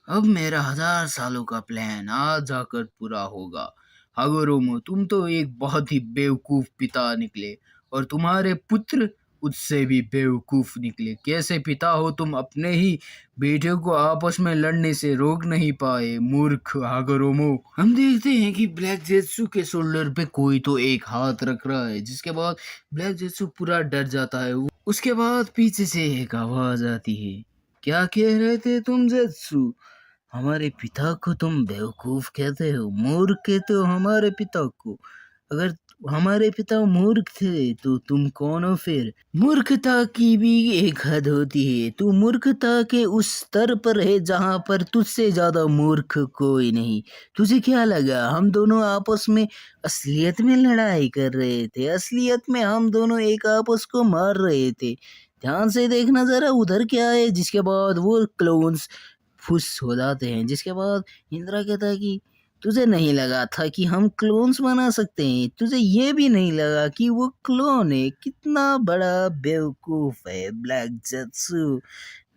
अब मेरा 1000 सालों का प्लान आज जाकर पूरा होगा। हागोरोमो, तुम तो एक बहुत ही बेवकूफ पिता निकले, और तुम्हारे पुत्र उससे भी बेवकूफ निकले। कैसे पिता हो तुम, अपने ही बेटियों को आपस में लड़ने से रोक नहीं पाए, मूर्ख हागोरोमो। हम देखते हैं कि ब्लैक जेत्सु के शोल्डर पे कोई तो एक हाथ रख रहा है। जिसके बाद ब्लैक जेत्सु पूरा डर जाता है। उसके बाद पीछे से एक आवाज आती है, क्या कह रहे थे तुम जेत्सु? हमारे पिता को तुम बेवकूफ कहते हो, मूर्ख कहते हो हमारे पिता को। अगर हमारे पिता मूर्ख थे तो तुम कौन हो फिर? मूर्खता की भी एक हद होती है। तू मूर्खता के उस स्तर पर है जहाँ पर तुझसे ज्यादा मूर्ख कोई नहीं। तुझे क्या लगा हम दोनों आपस में असलियत में लड़ाई कर रहे थे? असलियत में हम दोनों एक आपस को मार रहे थे। ध्यान से देखना जरा उधर क्या है। जिसके बाद वो क्लोन्स फुस हो जाते हैं। जिसके बाद इंद्रा कहता है कि तुझे नहीं लगा था कि हम क्लोन्स बना सकते हैं? तुझे ये भी नहीं लगा कि वो क्लोन है? कितना बड़ा बेवकूफ है ब्लैक जेत्सु।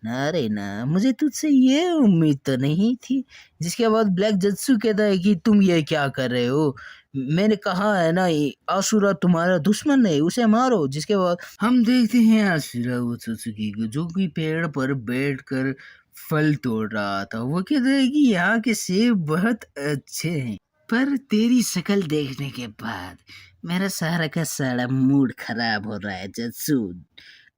ना रे ना, मुझे तुझसे ये उम्मीद तो नहीं थी। जिसके बाद ब्लैक जेत्सु कहता है कि तुम ये क्या कर रहे हो? मैंने कहा है ना, आसुरा तुम्हारा दुश्मन है, उसे मारो। जिसके बाद हम देखते हैं आसुरा ओत्सुकी को, जो कि पेड़ पर बैठकर फल तोड़ रहा था। वो कहता है कि यहाँ के सेब बहुत अच्छे हैं, पर तेरी शक्ल देखने के बाद मेरा सारा का सारा मूड खराब हो रहा है जत्सु।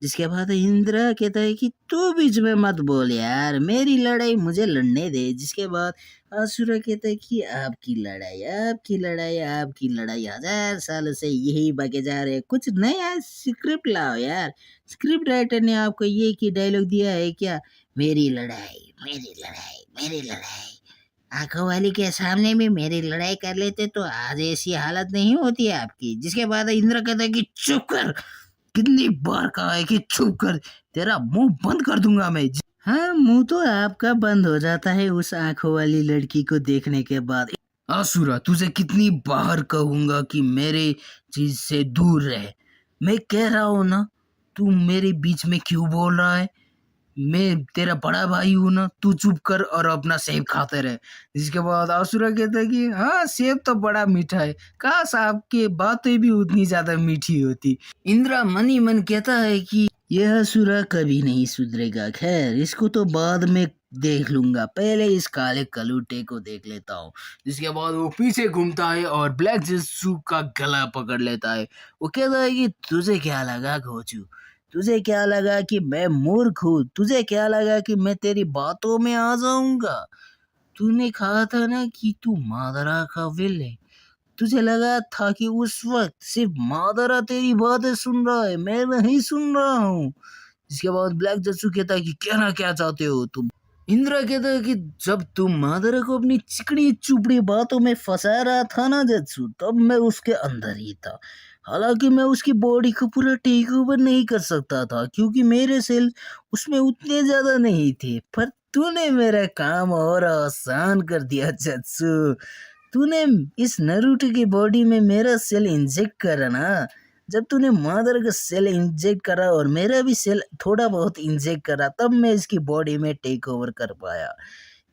जिसके बाद इंद्रा कहता है कि तू बीच में मत बोल यार, मेरी लड़ाई मुझे लड़ने दे। जिसके बाद असुरा कहता है कि आपकी लड़ाई, आपकी लड़ाई, आपकी लड़ाई 1000 सालों से यही बके जा रहे हैं, कुछ नया स्क्रिप्ट लाओ यार। स्क्रिप्ट राइटर ने आपको ये की डायलॉग दिया है क्या? मेरी लड़ाई, मेरी लड़ाई, मेरी लड़ाई। आंखों वाली के सामने में मेरी लड़ाई कर लेते तो आज ऐसी हालत नहीं होती आपकी। जिसके बाद इंद्र कहता है कि चुप कर। कितनी बार कहा है कि चुप कर, तेरा मुंह बंद कर दूंगा मैं। हाँ, मुंह तो आपका बंद हो जाता है उस आंखों वाली लड़की को देखने के बाद। आसुरा, तुझे कितनी बार कहूंगा कि मेरे चीज से दूर रह। मैं कह रहा हूँ ना, तू मेरे बीच में क्यों बोल रहा है? मैं तेरा बड़ा भाई हूं ना, तू चुप कर और अपना सेब खाते रहे। जिसके बाद आसुरा कहता है कि हाँ, सेब तो बड़ा मीठा है, काश आपकी बातें भी उतनी ज्यादा मीठी होती। इंद्रा मन ही मन कहता है कि यह असुरा कभी नहीं सुधरेगा। खैर, इसको तो बाद में देख लूंगा, पहले इस काले कलूटे को देख लेता हूँ। जिसके बाद वो पीछे घूमता है और ब्लैक जेत्सु का गला पकड़ लेता है। वो कहता है कि तुझे क्या लगा गोचू? तुझे क्या लगा कि मैं मूर्ख हूँ? तुझे क्या लगा कि मैं तेरी बातों में आ जाऊंगा? तूने कहा था ना कि तू मादरा का विल है। तुझे लगा था कि उस वक्त सिर्फ मादरा तेरी बातें सुन रहा है, मैं नहीं सुन रहा हूँ। जिसके बाद ब्लैक जत्सु कहता है कि कहना क्या चाहते हो तुम। इंद्रा कहता है कि जब तुम मादरा को अपनी चिकनी चुपड़ी बातों में फंसा रहा था ना जत्सु, तब मैं उसके अंदर ही था। हालांकि मैं उसकी बॉडी को पूरा टेक ओवर नहीं कर सकता था क्योंकि मेरे सेल उसमें उतने ज्यादा नहीं थे, पर तूने मेरा काम और आसान कर दिया जत्सु। तूने इस नरूटो की बॉडी में मेरा सेल इंजेक्ट करा ना। जब तूने मादर का सेल इंजेक्ट करा और मेरा भी सेल थोड़ा बहुत इंजेक्ट करा, तब मैं इसकी बॉडी में टेक ओवर कर पाया।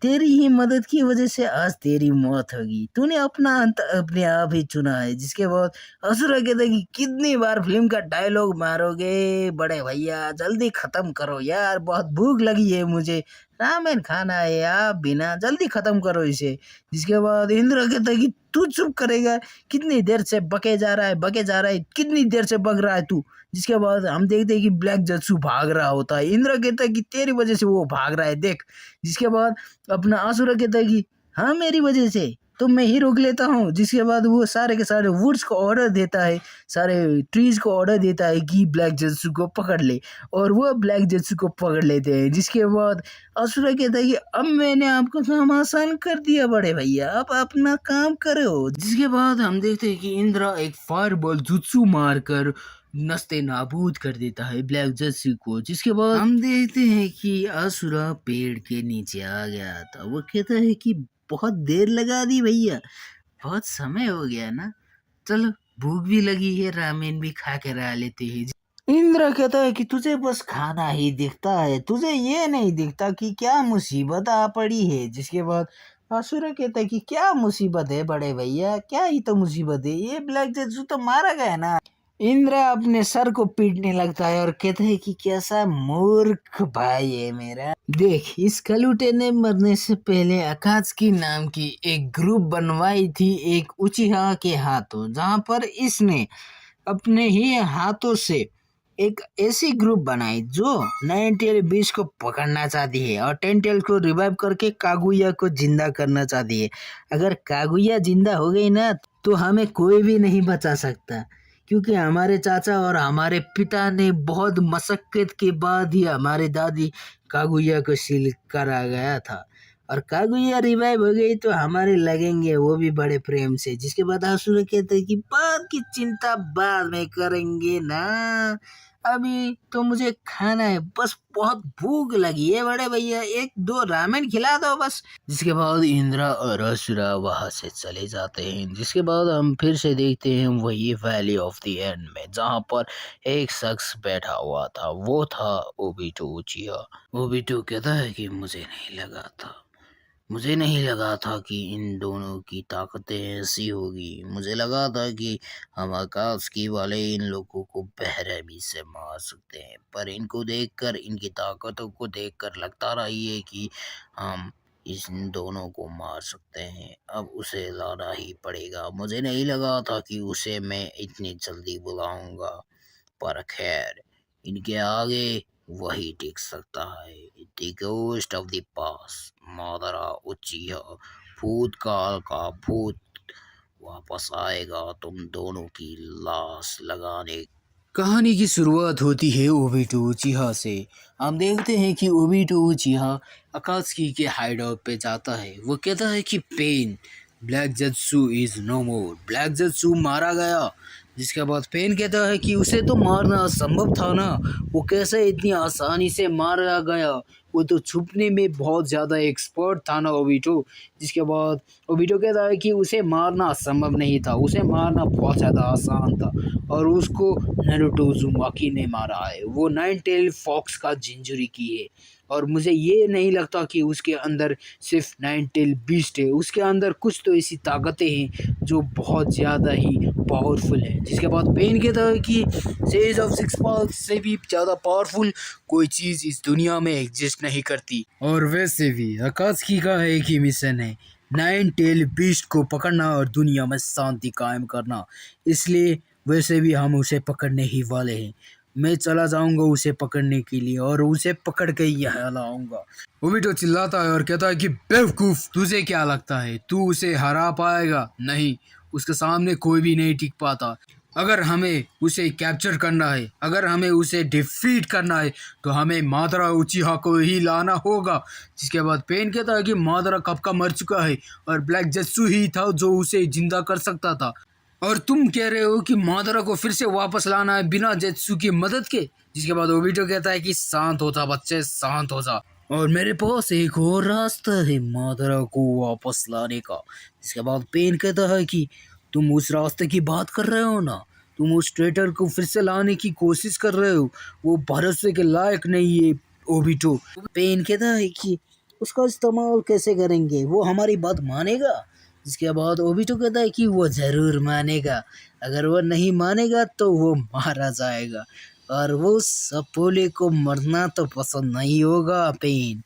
तेरी ही मदद की वजह से आज तेरी मौत होगी। तूने अपना अंत अपने आप ही चुना है। जिसके बाद असुरा कहता है कि कितनी बार फिल्म का डायलॉग मारोगे बड़े भैया, जल्दी खत्म करो यार, बहुत भूख लगी है मुझे, रामेन खाना है आप बिना, जल्दी खत्म करो इसे। जिसके बाद इंद्र कहता है कि तू चुप करेगा, कितनी देर से बके जा रहा है, बके जा रहा है, कितनी देर से बक रहा है तू। जिसके बाद हम देखते हैं कि ब्लैक जत्सु भाग रहा होता है। इंद्र कहता है कि तेरी वजह से वो भाग रहा है देख। जिसके बाद अपना असुर कहता है कि हाँ मेरी वजह से, तो मैं ही रोक लेता हूँ। जिसके बाद वो सारे के सारे वुड्स को ऑर्डर देता है, सारे ट्रीज को ऑर्डर देता है कि ब्लैक जत्सु को पकड़ ले, और वो ब्लैक जत्सु को पकड़ लेते हैं। जिसके बाद असुर कहता है कि अब मैंने आपको काम आसान कर दिया बड़े भैया, अब अपना काम करो। जिसके बाद हम देखते हैं कि इंद्रा एक फायरबॉल जुत्सु मारकर नस्ते नाबूद कर देता है ब्लैक जर्सी को। जिसके बाद हम देखते हैं कि असुरा पेड़ के नीचे आ गया था। वो कहता है कि बहुत देर लगा दी भैया, बहुत समय हो गया ना, चलो भूख भी लगी है, रामेन भी खा के रह लेते हैं। इंद्र कहता है कि तुझे बस खाना ही दिखता है, तुझे ये नहीं दिखता कि क्या मुसीबत आ पड़ी है। जिसके बाद असुर कहता है कि क्या मुसीबत है बड़े भैया, क्या ही तो मुसीबत है, ये ब्लैक जत्सु तो मारा गया ना। इंद्र अपने सर को पीटने लगता है और कहता है कि कैसा मूर्ख भाई है मेरा। देख, इस कलूटे ने मरने से पहले अकात्सुकी नाम की एक ग्रुप बनवाई थी एक उचिहा के हाथों, जहां पर इसने अपने ही हाथों से एक ऐसी ग्रुप बनाई जो नाइन टेल बीस्ट को पकड़ना चाहती है और 10 टेल को रिवाइव करके कागुया को जिंदा करना चाहती है। अगर कागुया जिंदा हो गई ना, तो हमें कोई भी नहीं बचा सकता, क्योंकि हमारे चाचा और हमारे पिता ने बहुत मशक्कत के बाद ही हमारे दादी कागुया को सील करा गया था, और कागुया रिवाइव हो गई तो हमारे लगेंगे वो भी बड़े प्रेम से। जिसके बाद असुर कहते हैं कि बाद की चिंता बाद में करेंगे ना, अभी तो मुझे खाना है, बस बहुत भूख लगी है बड़े भैया, एक दो रामेन खिला दो बस। जिसके बाद इंद्रा और असुरा वहां से चले जाते हैं। जिसके बाद हम फिर से देखते हैं वही वैली ऑफ द एंड में, जहां पर एक शख्स बैठा हुआ था, वो था ओबिटो उचिहा। ओबिटो कहता है कि मुझे नहीं लगा था कि इन दोनों की ताकतें ऐसी होगी। मुझे लगा था कि हम आकात्सुकी वाले इन लोगों को बेरहमी से मार सकते हैं, पर इनको देखकर, इनकी ताकतों को देखकर लगता रहा है कि हम इन दोनों को मार सकते हैं। अब उसे लाना ही पड़ेगा। मुझे नहीं लगा था कि उसे मैं इतनी जल्दी बुलाऊंगा, पर खैर, इनके आगे वही टिक सकता है। The ghost of the past, Madara Uchiha, भूतकाल का भूत वापस आएगा तुम दोनों की लाश लगाने। कहानी की शुरुआत होती है ओबिटो उचिहा से। हम देखते हैं कि ओबिटो उचिहा अकात्सुकी के हाइडआउट पे जाता है। वो कहता है कि Pain, black Zetsu is no more, black Zetsu मारा गया। जिसके बाद पेन कहता है कि उसे तो मारना असंभव था ना, वो कैसे इतनी आसानी से मारा गया, वो तो छुपने में बहुत ज़्यादा एक्सपर्ट था ना ओबिटो। जिसके बाद ओबिटो कहता है कि उसे मारना असंभव नहीं था, उसे मारना बहुत ज़्यादा आसान था, और उसको नारुतो उज़ुमाकी ने मारा है। वो नाइन टेल फॉक्स का जिंजुरी की है, और मुझे ये नहीं लगता कि उसके अंदर सिर्फ नाइन टेल बीस्ट है, उसके अंदर कुछ तो ऐसी ताकतें हैं जो बहुत ज़्यादा ही पावरफुल है। जिसके बाद पेन कहता है कि सेज ऑफ सिक्स पाथ से भी ज़्यादा पावरफुल कोई चीज़ इस दुनिया में एग्जिस्ट नहीं करती। और वैसे भी अकात्सुकी का एक ही मिशन है, नाइन टेल बीस्ट को पकड़ना और दुनिया में शांति कायम करना, इसलिए वैसे भी हम उसे पकड़ने ही वाले हैं। मैं चला जाऊंगा उसे पकड़ने के लिए और उसे पकड़ के यहाँ लाऊंगा। ओबिटो चिल्लाता है और कहता है कि बेवकूफ, तुझे क्या लगता है तू उसे हरा पाएगा? नहीं, उसके सामने कोई भी नहीं टिक पाता। अगर हमें उसे कैप्चर करना है, अगर हमें उसे डिफीट करना है, तो हमें मादरा उचिहा को ही लाना होगा। जिसके बाद पेन कहता है कि मादरा कब का मर चुका है और ब्लैक जस्सू ही था जो उसे जिंदा कर सकता था, और तुम कह रहे हो कि मादरा को फिर से वापस लाना है बिना जेत्सु की मदद के। जिसके बाद ओबिटो कहता है कि शांत हो जा बच्चे, शांत हो जा, और मेरे पास एक और रास्ता है मादरा को वापस लाने का। इसके बाद पेन कहता है कि तुम उस रास्ते की बात कर रहे हो ना, तुम उस ट्रेटर को फिर से लाने की कोशिश कर रहे हो, वो भरोसे के लायक नहीं है ओबिटो। पेन कहता है कि उसका इस्तेमाल कैसे करेंगे, वो हमारी बात मानेगा। इसके बाद ओबिटो कहता है कि वो ज़रूर मानेगा, अगर वो नहीं मानेगा तो वो मारा जाएगा, और वो सपोले को मरना तो पसंद नहीं होगा पेन।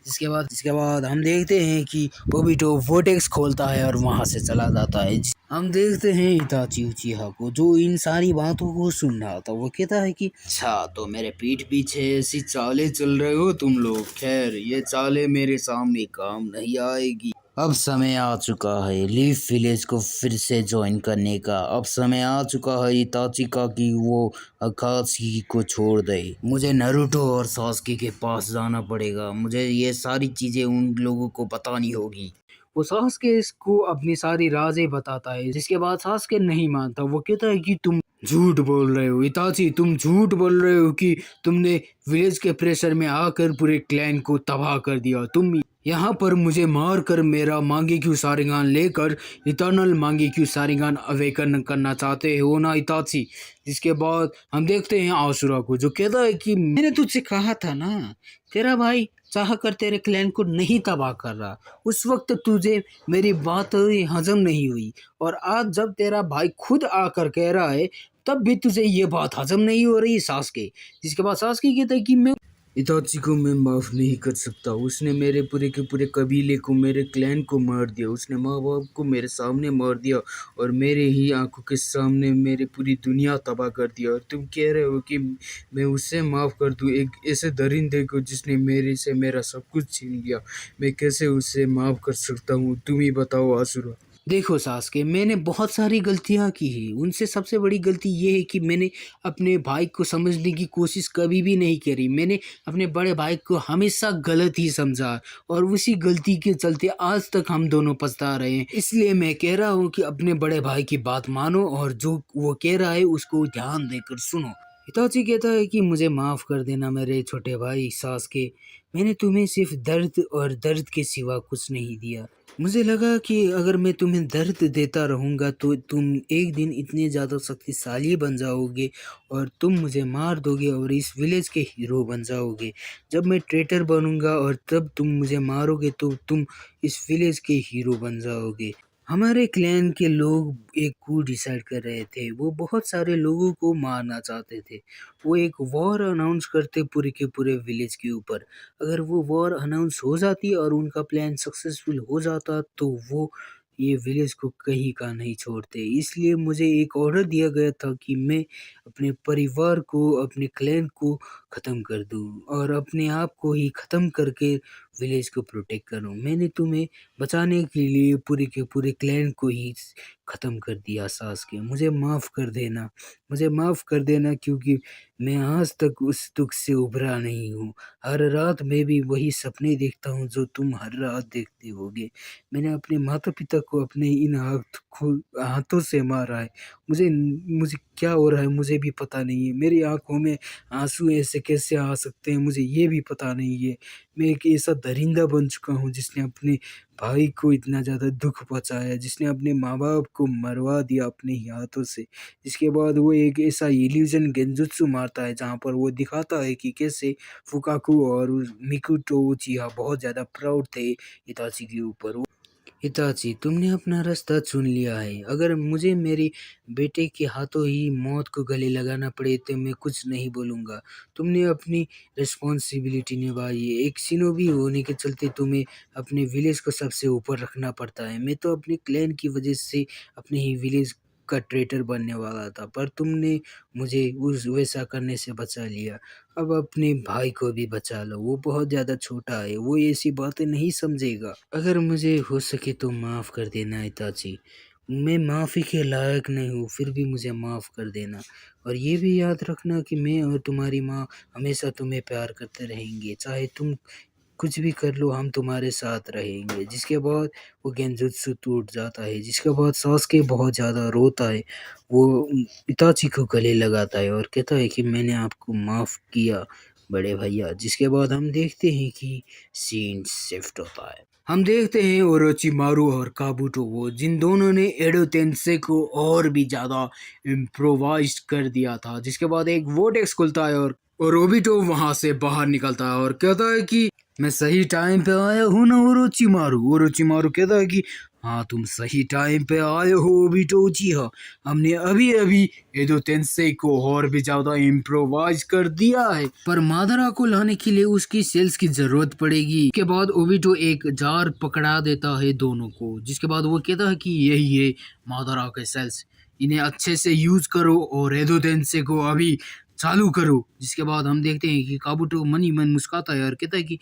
जिसके बाद हम देखते हैं कि ओबिटो वोटेक्स खोलता है और वहां से चला जाता है। हम देखते हैं इताची उचिहा को, जो इन सारी बातों को सुन रहा था। वो कहता है कि अच्छा, तो मेरे पीठ पीछे ऐसी चालें चल रहे हो तुम लोग। खैर, ये चालें मेरे सामने काम नहीं आएगी। अब समय आ चुका है लीफ विलेज को फिर से ज्वाइन करने का। अब समय आ चुका है इताची का कि वो अकात्सुकी को छोड़ दे। मुझे नारुतो और सास्के के पास जाना पड़ेगा, मुझे ये सारी चीजें उन लोगों को बतानी होगी। वो सास्के इसको अपनी सारी राजें बताता है। जिसके बाद सास्के नहीं मानता। वो कहता है कि तुम झूठ बोल रहे हो इताची, तुम झूठ बोल रहे हो कि तुमने विलेज के प्रेशर में आकर पूरे क्लैन को तबाह कर दिया। तुम यहाँ पर मुझे मार कर मेरा मांगेक्यू शारिंगन लेकर इटर्नल मांगेक्यू शारिंगन अवेकन करना चाहते हो ना इताची। जिसके बाद हम देखते हैं आसुरा को, जो कहता है कि मैंने तुझसे कहा था ना, तेरा भाई चाह कर तेरे क्लैन को नहीं तबाह कर रहा। उस वक्त तुझे मेरी बात हजम नहीं हुई, और आज जब तेरा भाई खुद आकर कह रहा है तब भी तुझे ये बात हजम नहीं हो रही सास्के। जिसके बाद सास्के कहता है कि मैं इताची को मैं माफ नहीं कर सकता। उसने मेरे पूरे के पूरे कबीले को, मेरे क्लैन को मार दिया। उसने माँ बाप को मेरे सामने मार दिया और मेरे ही आंखों के सामने मेरी पूरी दुनिया तबाह कर दिया। और तुम कह रहे हो कि मैं उसे माफ कर दूं, एक ऐसे दरिंदे को जिसने मेरे से मेरा सब कुछ छीन लिया। मैं कैसे उसे माफ कर सकता हूँ? तुम ही बताओ आसुरा। देखो सास्के, मैंने बहुत सारी गलतियां की है। उनसे सबसे बड़ी गलती ये है कि मैंने अपने भाई को समझने की कोशिश कभी भी नहीं करी। मैंने अपने बड़े भाई को हमेशा गलत ही समझा, और उसी गलती के चलते आज तक हम दोनों पछता रहे हैं। इसलिए मैं कह रहा हूँ कि अपने बड़े भाई की बात मानो और जो वो कह रहा है उसको ध्यान देकर सुनो। हिताची कहता है कि मुझे माफ कर देना मेरे छोटे भाई सास्के। मैंने तुम्हें सिर्फ दर्द और दर्द के सिवा कुछ नहीं दिया। मुझे लगा कि अगर मैं तुम्हें दर्द देता रहूँगा तो तुम एक दिन इतने ज़्यादा शक्तिशाली बन जाओगे और तुम मुझे मार दोगे और इस विलेज के हीरो बन जाओगे। जब मैं ट्रेटर बनूंगा और तब तुम मुझे मारोगे तो तुम इस विलेज के हीरो बन जाओगे। हमारे क्लैन के लोग एक coup डिसाइड कर रहे थे। वो बहुत सारे लोगों को मारना चाहते थे। वो एक वॉर अनाउंस करते पूरे के पूरे विलेज के ऊपर। अगर वो वॉर अनाउंस हो जाती और उनका प्लान सक्सेसफुल हो जाता तो वो ये विलेज को कहीं का नहीं छोड़ते। इसलिए मुझे एक ऑर्डर दिया गया था कि मैं अपने परिवार को, अपने क्लैन को ख़त्म कर दूँ और अपने आप को ही ख़त्म करके विलेज को प्रोटेक्ट करूँ। मैंने तुम्हें बचाने के लिए पूरे के पूरे क्लैन को ही ख़त्म कर दिया सास्के। मुझे माफ़ कर देना, मुझे माफ़ कर देना, क्योंकि मैं आज तक उस दुःख से उभरा नहीं हूँ। हर रात मैं भी वही सपने देखता हूँ जो तुम हर रात देखते होगे। मैंने अपने माता-पिता को अपने इन हाथों से मारा है। मुझे मुझे क्या हो रहा है मुझे भी पता नहीं है। मेरी आँखों में आँसू ऐसे कैसे आ सकते हैं मुझे ये भी पता नहीं है। मैं एक ऐसा दरिंदा बन चुका हूँ जिसने अपने भाई को इतना ज़्यादा दुःख पहुँचाया, जिसने अपने माँ-बाप को मरवा दिया अपने ही हाथों से। इसके बाद वो एक ऐसा इल्यूज़न गेंजुत्सु मारता है जहाँ पर वो दिखाता है कि कैसे फुकाकू और मिकुटो उचिहा बहुत ज़्यादा प्राउड थे हिताची के ऊपर। हिताची, तुमने अपना रास्ता चुन लिया है। अगर मुझे मेरे बेटे के हाथों ही मौत को गले लगाना पड़े तो मैं कुछ नहीं बोलूँगा। तुमने अपनी रिस्पॉन्सिबिलिटी निभाई है। एक शिनोबी होने के चलते तुम्हें अपने विलेज को सबसे ऊपर रखना पड़ता है। मैं तो अपने क्लैन की वजह से अपने ही विलेज पक्का ट्रेटर बनने वाला था, पर तुमने मुझे उस वैसा करने से बचा लिया। अब अपने भाई को भी बचा लो, वो बहुत ज़्यादा छोटा है, वो ऐसी बातें नहीं समझेगा। अगर मुझे हो सके तो माफ़ कर देना इताची। मैं माफ़ी के लायक नहीं हूँ, फिर भी मुझे माफ़ कर देना। और ये भी याद रखना कि मैं और तुम्हारी माँ हमेशा तुम्हें प्यार करते रहेंगे, चाहे तुम कुछ भी कर लो, हम तुम्हारे साथ रहेंगे। जिसके बाद वो गेंजुत्सु टूट जाता है, जिसके बाद सास्के बहुत ज़्यादा रोता है। वो इताची को गले लगाता है और कहता है कि मैंने आपको माफ़ किया बड़े भैया। जिसके बाद हम देखते हैं कि सीन शिफ्ट होता है। हम देखते हैं ओरोचिमारू और काबुटो, वो जिन दोनों ने एडो तेंसे को और भी ज़्यादा इम्प्रोवाइज कर दिया था। जिसके बाद एक वोटेक्स खुलता है और ओबिटो वहां से बाहर निकलता है और कहता है कि मैं सही टाइम पे आया हूँ ना ओरोचिमारू। ओरोचिमारू कहता है कि हाँ, तुम सही टाइम पे आए हो ओबिटो उचिहा। हमने अभी अभी एडो तेंसे को और भी ज्यादा इम्प्रोवाइज कर दिया है, पर मादरा को लाने के लिए उसकी सेल्स की जरूरत पड़ेगी। इसके बाद ओबिटो एक जार पकड़ा देता है दोनों को, जिसके बाद वो कहता है कि यही है मादरा के सेल्स, इन्हें अच्छे से यूज करो और एडो तेंसे को अभी चालू करो। जिसके बाद हम देखते हैं कि काबुटो मन ही मन मुस्कुराता है और कहता है कि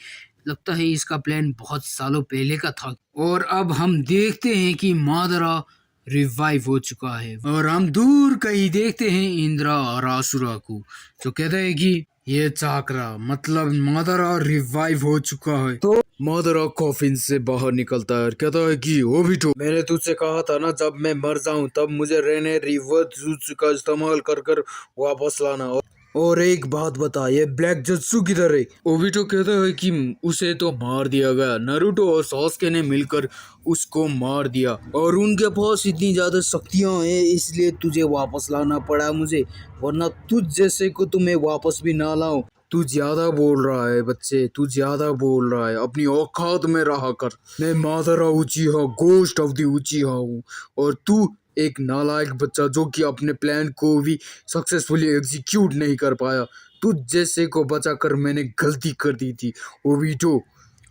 लगता है इसका प्लान बहुत सालों पहले का था। और अब हम देखते हैं कि मादरा रिवाइव हो चुका है और हम दूर कहीं देखते हैं इंद्रा और आसुरा को, जो कहता है कि ये चाकरा मतलब मादरा रिवाइव हो चुका है। तो मादरा कॉफिन से बाहर निकलता है और कहता है कि ओबिटो, मैंने तुझसे कहा था ना, जब मैं मर जाऊं तब मुझे रेने रिवर्स जुत्सु का इस्तेमाल कर कर वापस लाना। और एक बात बता, ये ब्लैक जत्सु किधर है? ओबिटो कहता है कि उसे तो मार दिया गया, नारुतो और सास्के ने मिलकर उसको मार दिया और उनके पास इतनी ज्यादा शक्तियां हैं, इसलिए तुझे वापस लाना पड़ा मुझे, वरना तुझ जैसे को तुम्हें वापस भी ना लाऊं। तू ज्यादा बोल रहा है बच्चे, तू ज्यादा बोल रहा है, अपनी औकात में रहा कर। मैं Madara Uchiha, ghost of the Uchiha हूँ, और तू एक नालायक बच्चा जो कि अपने प्लान को भी सक्सेसफुली एग्जीक्यूट नहीं कर पाया। तुझ जैसे को बचाकर मैंने गलती कर दी थी ओबिटो।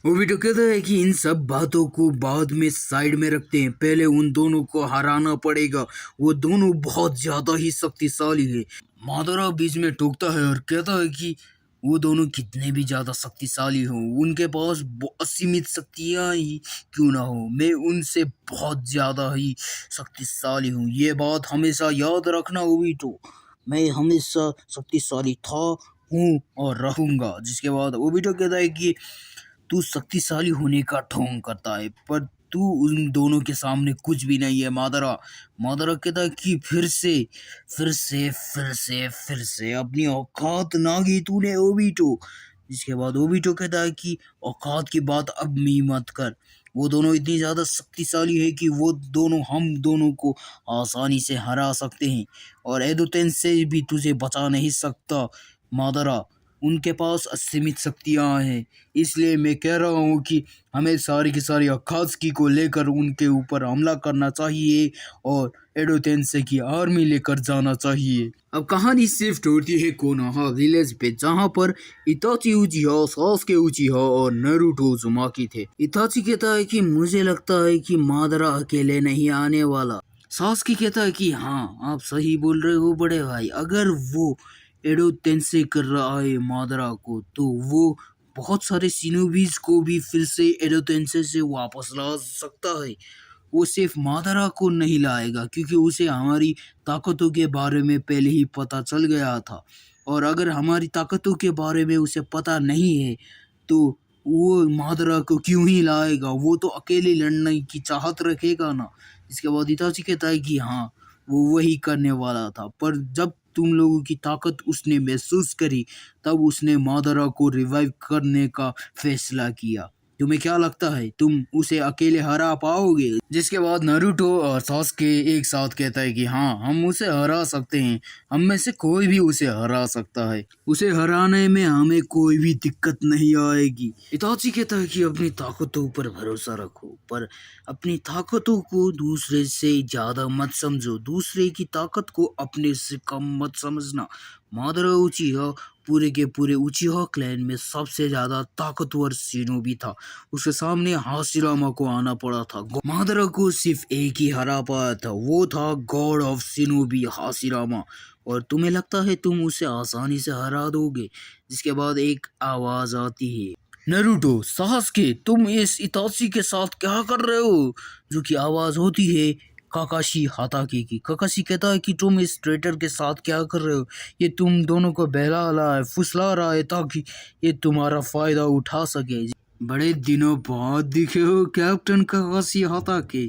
ओबिटो कहता है कि इन सब बातों को बाद में साइड में रखते हैं, पहले उन दोनों को हराना पड़ेगा, वो दोनों बहुत ज्यादा ही शक्तिशाली है। मादरा बीच में टोकता है और कहता है कि वो दोनों कितने भी ज्यादा शक्तिशाली हों, उनके पास असीमित शक्तियां ही क्यों ना हो, मैं उनसे बहुत ज्यादा ही शक्तिशाली हूँ। ये बात हमेशा याद रखना ओबिटो, मैं हमेशा शक्तिशाली था, हूँ और रहूंगा। जिसके बाद ओबिटो कहता है कि तू शक्तिशाली होने का ढोंग करता है, पर तू उन दोनों के सामने कुछ भी नहीं है मादरा। मादरा कहता है कि फिर से अपनी औकात नागी तूने ओबिटो। जिसके बाद ओबिटो कहता है कि औकात की बात अब मी मत कर, वो दोनों इतनी ज्यादा शक्तिशाली है कि वो दोनों हम दोनों को आसानी से हरा सकते हैं, और एडो तेंसे भी तुझे बचा नहीं सकता मादरा, उनके पास असीमित शक्तियां हैं। इसलिए मैं कह रहा हूँ कि हमें सारी की सारी अकात्सुकी को लेकर उनके ऊपर हमला करना चाहिए और एडो तेंसे की आर्मी लेकर जाना चाहिए। अब कहानी शिफ्ट होती है कोनोहा विलेज पे, जहाँ पर इताची उचिहा, सास्के उचिहा और नारुतो उज़ुमाकी थे। इताची कहता है कि मुझे लगता है कि मादरा अकेले नहीं आने वाला। सास्के कहता है कि हाँ, आप सही बोल रहे हो बड़े भाई, अगर वो एडो तेंसे कर रहा है मादरा को, तो वो बहुत सारे शिनोबीज को भी फिर से एडो तेंसे से वापस ला सकता है। वो सिर्फ मादरा को नहीं लाएगा, क्योंकि उसे हमारी ताकतों के बारे में पहले ही पता चल गया था, और अगर हमारी ताकतों के बारे में उसे पता नहीं है तो वो मादरा को क्यों ही लाएगा, वो तो अकेले लड़ने की चाहत रखेगा ना। इसके बाद इताची कहता है कि हाँ, वो वही करने वाला था, पर जब तुम लोगों की ताकत उसने महसूस करी, तब उसने मादरा को रिवाइव करने का फैसला किया। तुम्हें क्या लगता है, तुम उसे अकेले हरा पाओगे? जिसके बाद नारुतो और सास्के एक साथ कहता है कि हाँ, हम उसे हरा सकते हैं, हम में से कोई भी उसे हरा सकता है, उसे हराने में हमें कोई भी दिक्कत नहीं आएगी। इताची कहता है कि अपनी ताकतों पर भरोसा रखो, पर अपनी ताकतों को दूसरे से ज्यादा मत समझो, दूसरे की ताकत को अपने से कम मत समझना। मादरा उचिहा पूरे के पूरे उचिहा क्लैन में सबसे ज्यादा ताकतवर शिनोबी था। उसके सामने हाशिरामा को आना पड़ा था। मादरा को सिर्फ एक ही हरा पाया था, वो था गॉड ऑफ शिनोबी हाशिरामा। और तुम्हें लगता है तुम उसे आसानी से हरा दोगे? जिसके बाद एक आवाज आती है, नरूटो सासके तुम इस इताची के साथ क्या कर रहे हो? जो कि आवाज होती है काकाशी हाताकी की। काकाशी कहता है कि तुम इस ट्रेटर के साथ क्या कर रहे हो? ये तुम दोनों को बहला रहा है, फुसला रहा है ताकि ये तुम्हारा फायदा उठा सके। बड़े दिनों बाद दिखे हो कैप्टन काकाशी हाताके।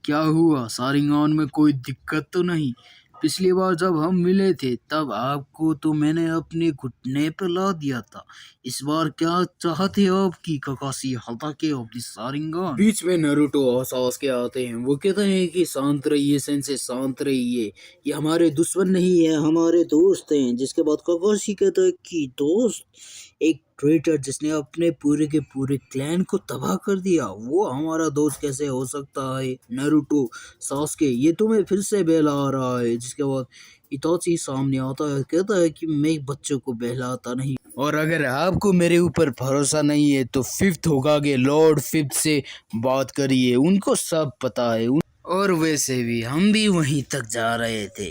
क्या हुआ, सारिंगान में कोई दिक्कत तो नहीं? पिछली बार जब हम मिले थे तब आपको तो मैंने अपने घुटने पे ला दिया था। इस बार क्या चाहते हो आप कि काकाशी हाताके ऑफ द सारिंगान? बीच में नारुतो और सासुके आते हैं। वो कहते हैं कि शांत रहिए सेंसे, शांत रहिए, ये हमारे दुश्मन नहीं है, हमारे दोस्त हैं। जिसके बाद काकाशी कहता है कि दोस्त, एक ट्रेटर जिसने अपने पूरे के पूरे क्लैन को तबाह कर दिया, वो हमारा दोस्त कैसे हो सकता है? नारुतो सासुके ये तुम्हें फिर से बहला रहा है। जिसके बाद इताची सामने आता है, कहता है कि मैं बच्चों को बहलाता नहीं, और अगर आपको मेरे ऊपर भरोसा नहीं है तो फिफ्थ होकागे लॉर्ड फिफ्थ से बात करिए, उनको सब पता है। और वैसे भी हम भी वहीं तक जा रहे थे,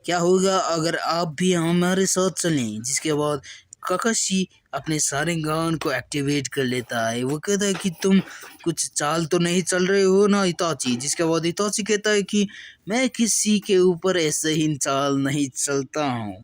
क्या होगा अगर आप भी हमारे साथ चलें? जिसके बाद काकाशी अपने सारिंगान को एक्टिवेट कर लेता है। वो कहता है कि तुम कुछ चाल तो नहीं चल रहे हो ना इताची? जिसके बाद इताची कहता है कि मैं किसी के ऊपर ऐसे ही चाल नहीं चलता हूँ,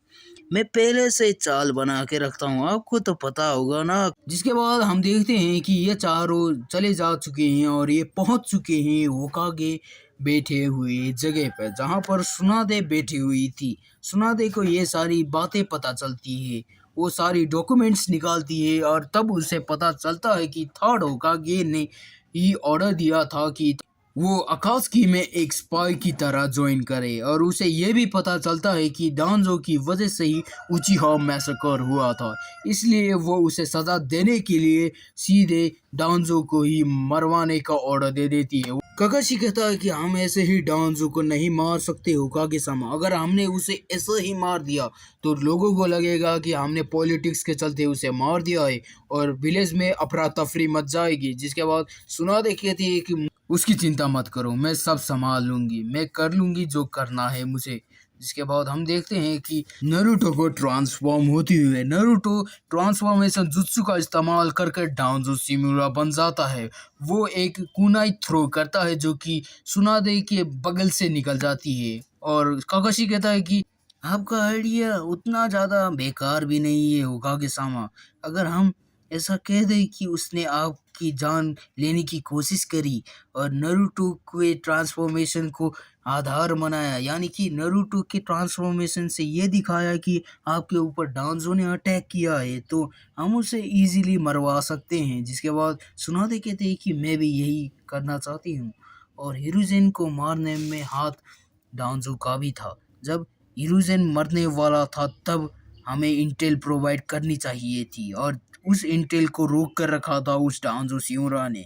मैं पहले से चाल बना के रखता हूँ, आपको तो पता होगा ना। जिसके बाद हम देखते हैं कि ये चारों चले जा चुके हैं और ये पहुंच चुके हैं होकागे बैठे हुए जगह पर, जहां पर सुनादे बैठी हुई थी। सुनादे को ये सारी बातें पता चलती है, वो सारी डॉक्यूमेंट्स निकालती है और तब उसे पता चलता है कि थर्ड होकागे ने ही ऑर्डर दिया था कि वो अकात्सुकी में एक स्पाई की तरह ज्वाइन करे। और उसे ये भी पता चलता है कि डांजो की वजह से ही उचिहा मैसेकर हुआ था, इसलिए वो उसे सजा देने के लिए सीधे डांजो को ही मरवाने का ऑर्डर दे देती है। काकाशी कहता है कि हम ऐसे ही डांजो को नहीं मार सकते होकागे सामा, अगर हमने उसे ऐसे ही मार दिया तो लोगों को लगेगा कि हमने पॉलिटिक्स के चलते उसे मार दिया है और विलेज में अफरा तफरी मच जाएगी। जिसके बाद सुनादे कहती है कि उसकी चिंता मत करो, मैं सब संभाल लूंगी, मैं कर लूंगी जो करना है मुझे। जिसके बाद हम देखते हैं कि नारुतो को ट्रांसफॉर्म होती हुए, नारुतो ट्रांसफॉर्मेशन जुत्सु का इस्तेमाल करके डांजो शिमिरा बन जाता है। वो एक कुनाई थ्रो करता है जो कि सुनादे के बगल से निकल जाती है। और काकाशी कहता है कि आपका आइडिया उतना ज़्यादा बेकार भी नहीं है होकागे सामा, अगर हम ऐसा कह दें कि उसने आपकी जान लेने की कोशिश करी और नारुतो के ट्रांसफॉर्मेशन को आधार बनाया, यानी कि नारुतो के ट्रांसफॉर्मेशन से ये दिखाया कि आपके ऊपर डांजो ने अटैक किया है, तो हम उसे इजीली मरवा सकते हैं। जिसके बाद सुनादे कहते हैं कि मैं भी यही करना चाहती हूँ। और हिरुजेन को मारने में हाथ डांजो का भी था। जब हिरुजेन मरने वाला था तब हमें इंटेल प्रोवाइड करनी चाहिए थी और उस इंटेल को रोक कर रखा था उस डांजो शिमिरा ने।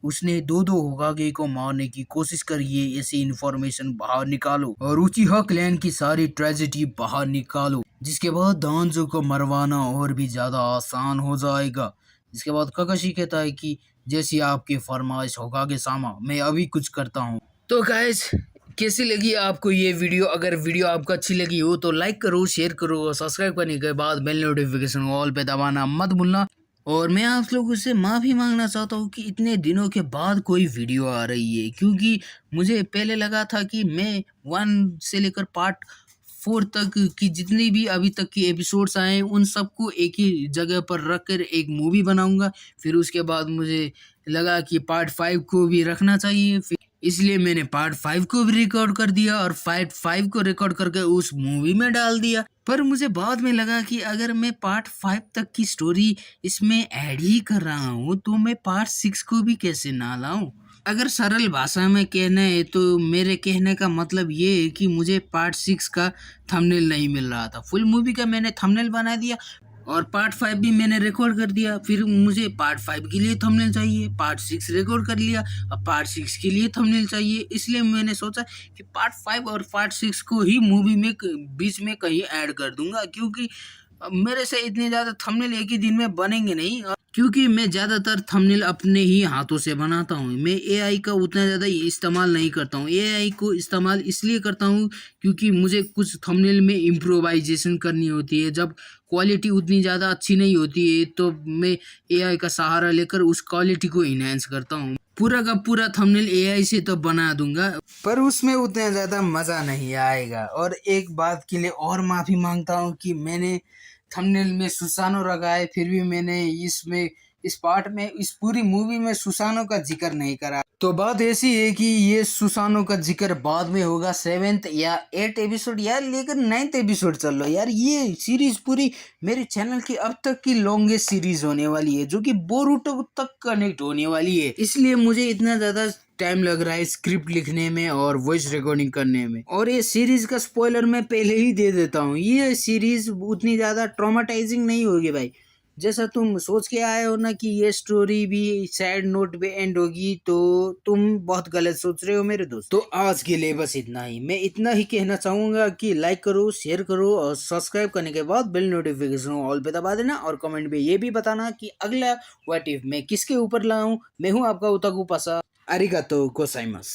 उसने दो होकागे को मारने की कोशिश करी है, ऐसी इंफॉर्मेशन बाहर निकालो और उचिहा क्लैन की सारी ट्रेजेडी बाहर निकालो। जिसके बाद डांजो को मरवाना और भी ज्यादा आसान हो जाएगा। जिसके बाद काकाशी कहता है कि जैसी आपकी फरमाइश होकागे सामा, मैं अभी कुछ करता हूँ। तो गाइस, कैसी लगी आपको ये वीडियो? अगर वीडियो आपको अच्छी लगी हो तो लाइक करो, शेयर करो और सब्सक्राइब करने के बाद बेल नोटिफिकेशन ऑल पे दबाना मत भूलना। और मैं आप लोगों से माफ़ी मांगना चाहता हूँ कि इतने दिनों के बाद कोई वीडियो आ रही है, क्योंकि मुझे पहले लगा था कि मैं 1 से लेकर पार्ट 4 तक की जितनी भी अभी तक की एपिसोड्स आए हैं उन सबको एक ही जगह पर रख कर एक मूवी बनाऊंगा। फिर उसके बाद मुझे लगा कि पार्ट 5 को भी रखना चाहिए, इसलिए मैंने पार्ट 5 को भी रिकॉर्ड कर दिया और पार्ट 5 को रिकॉर्ड करके उस मूवी में डाल दिया। पर मुझे बाद में लगा कि अगर मैं पार्ट 5 तक की स्टोरी इसमें ऐड ही कर रहा हूँ तो मैं पार्ट 6 को भी कैसे ना लाऊं। अगर सरल भाषा में कहना है तो मेरे कहने का मतलब ये है कि मुझे पार्ट 6 का थंबनेल नहीं मिल रहा था। फुल मूवी का मैंने थंबनेल बना दिया और पार्ट 5 भी मैंने रिकॉर्ड कर दिया। फिर मुझे पार्ट 5 के लिए थंबनेल चाहिए, पार्ट 6 रिकॉर्ड कर लिया, अब पार्ट 6 के लिए थंबनेल चाहिए। इसलिए मैंने सोचा कि पार्ट 5 और पार्ट 6 को ही मूवी में बीच में कहीं ऐड कर दूंगा, क्योंकि मेरे से इतने ज़्यादा थंबनेल एक ही दिन में बनेंगे नहीं, क्योंकि मैं ज़्यादातर थंबनेल अपने ही हाथों से बनाता हूँ। मैं एआई का उतना ज़्यादा इस्तेमाल नहीं करता हूँ। एआई को इस्तेमाल इसलिए करता हूँ क्योंकि मुझे कुछ थंबनेल में इम्प्रोवाइजेशन करनी होती है। जब क्वालिटी उतनी ज़्यादा अच्छी नहीं होती है तो मैं एआई का सहारा लेकर उस क्वालिटी को इन्हेंस करता हूँ। पूरा का पूरा थंबनेल एआई से तो बना दूंगा, पर उसमें उतना ज़्यादा मज़ा नहीं आएगा। और एक बात के लिए और माफ़ी मांगता हूँ कि मैंने थंबनेल में सुसानो रखा है, फिर भी मैंने इस पार्ट में, इस पूरी मूवी में सुसानो का जिक्र नहीं करा। तो बात ऐसी है कि ये सुसानो का जिक्र बाद में होगा 7th या 8th एपिसोड, यार लेकर 9th एपिसोड चल लो यार। ये सीरीज पूरी मेरे चैनल की अब तक की लॉन्गेस्ट सीरीज होने वाली है, जो कि बोरुतो तक कनेक्ट होने वाली है। इसलिए मुझे इतना ज्यादा टाइम लग रहा है स्क्रिप्ट लिखने में और वॉइस रिकॉर्डिंग करने में। और ये सीरीज का स्पॉइलर मैं पहले ही दे देता हूँ, ये सीरीज उतनी ज्यादा ट्रॉमाटाइजिंग नहीं होगी भाई। जैसा तुम सोच के आए हो ना कि ये स्टोरी भी सैड नोट पे एंड होगी, तो तुम बहुत गलत सोच रहे हो मेरे दोस्त। तो आज के लिए बस इतना ही। मैं इतना ही कहना चाहूंगा कि लाइक करो, शेयर करो और सब्सक्राइब करने के बाद बेल नोटिफिकेशन ऑल पे दबा देना। और कमेंट में ये भी बताना कि अगला व्हाट इफ मैं किसके ऊपर लाऊं। मैं हूं आपका ओताकू पासा। अरिगातो गोजाइमासु।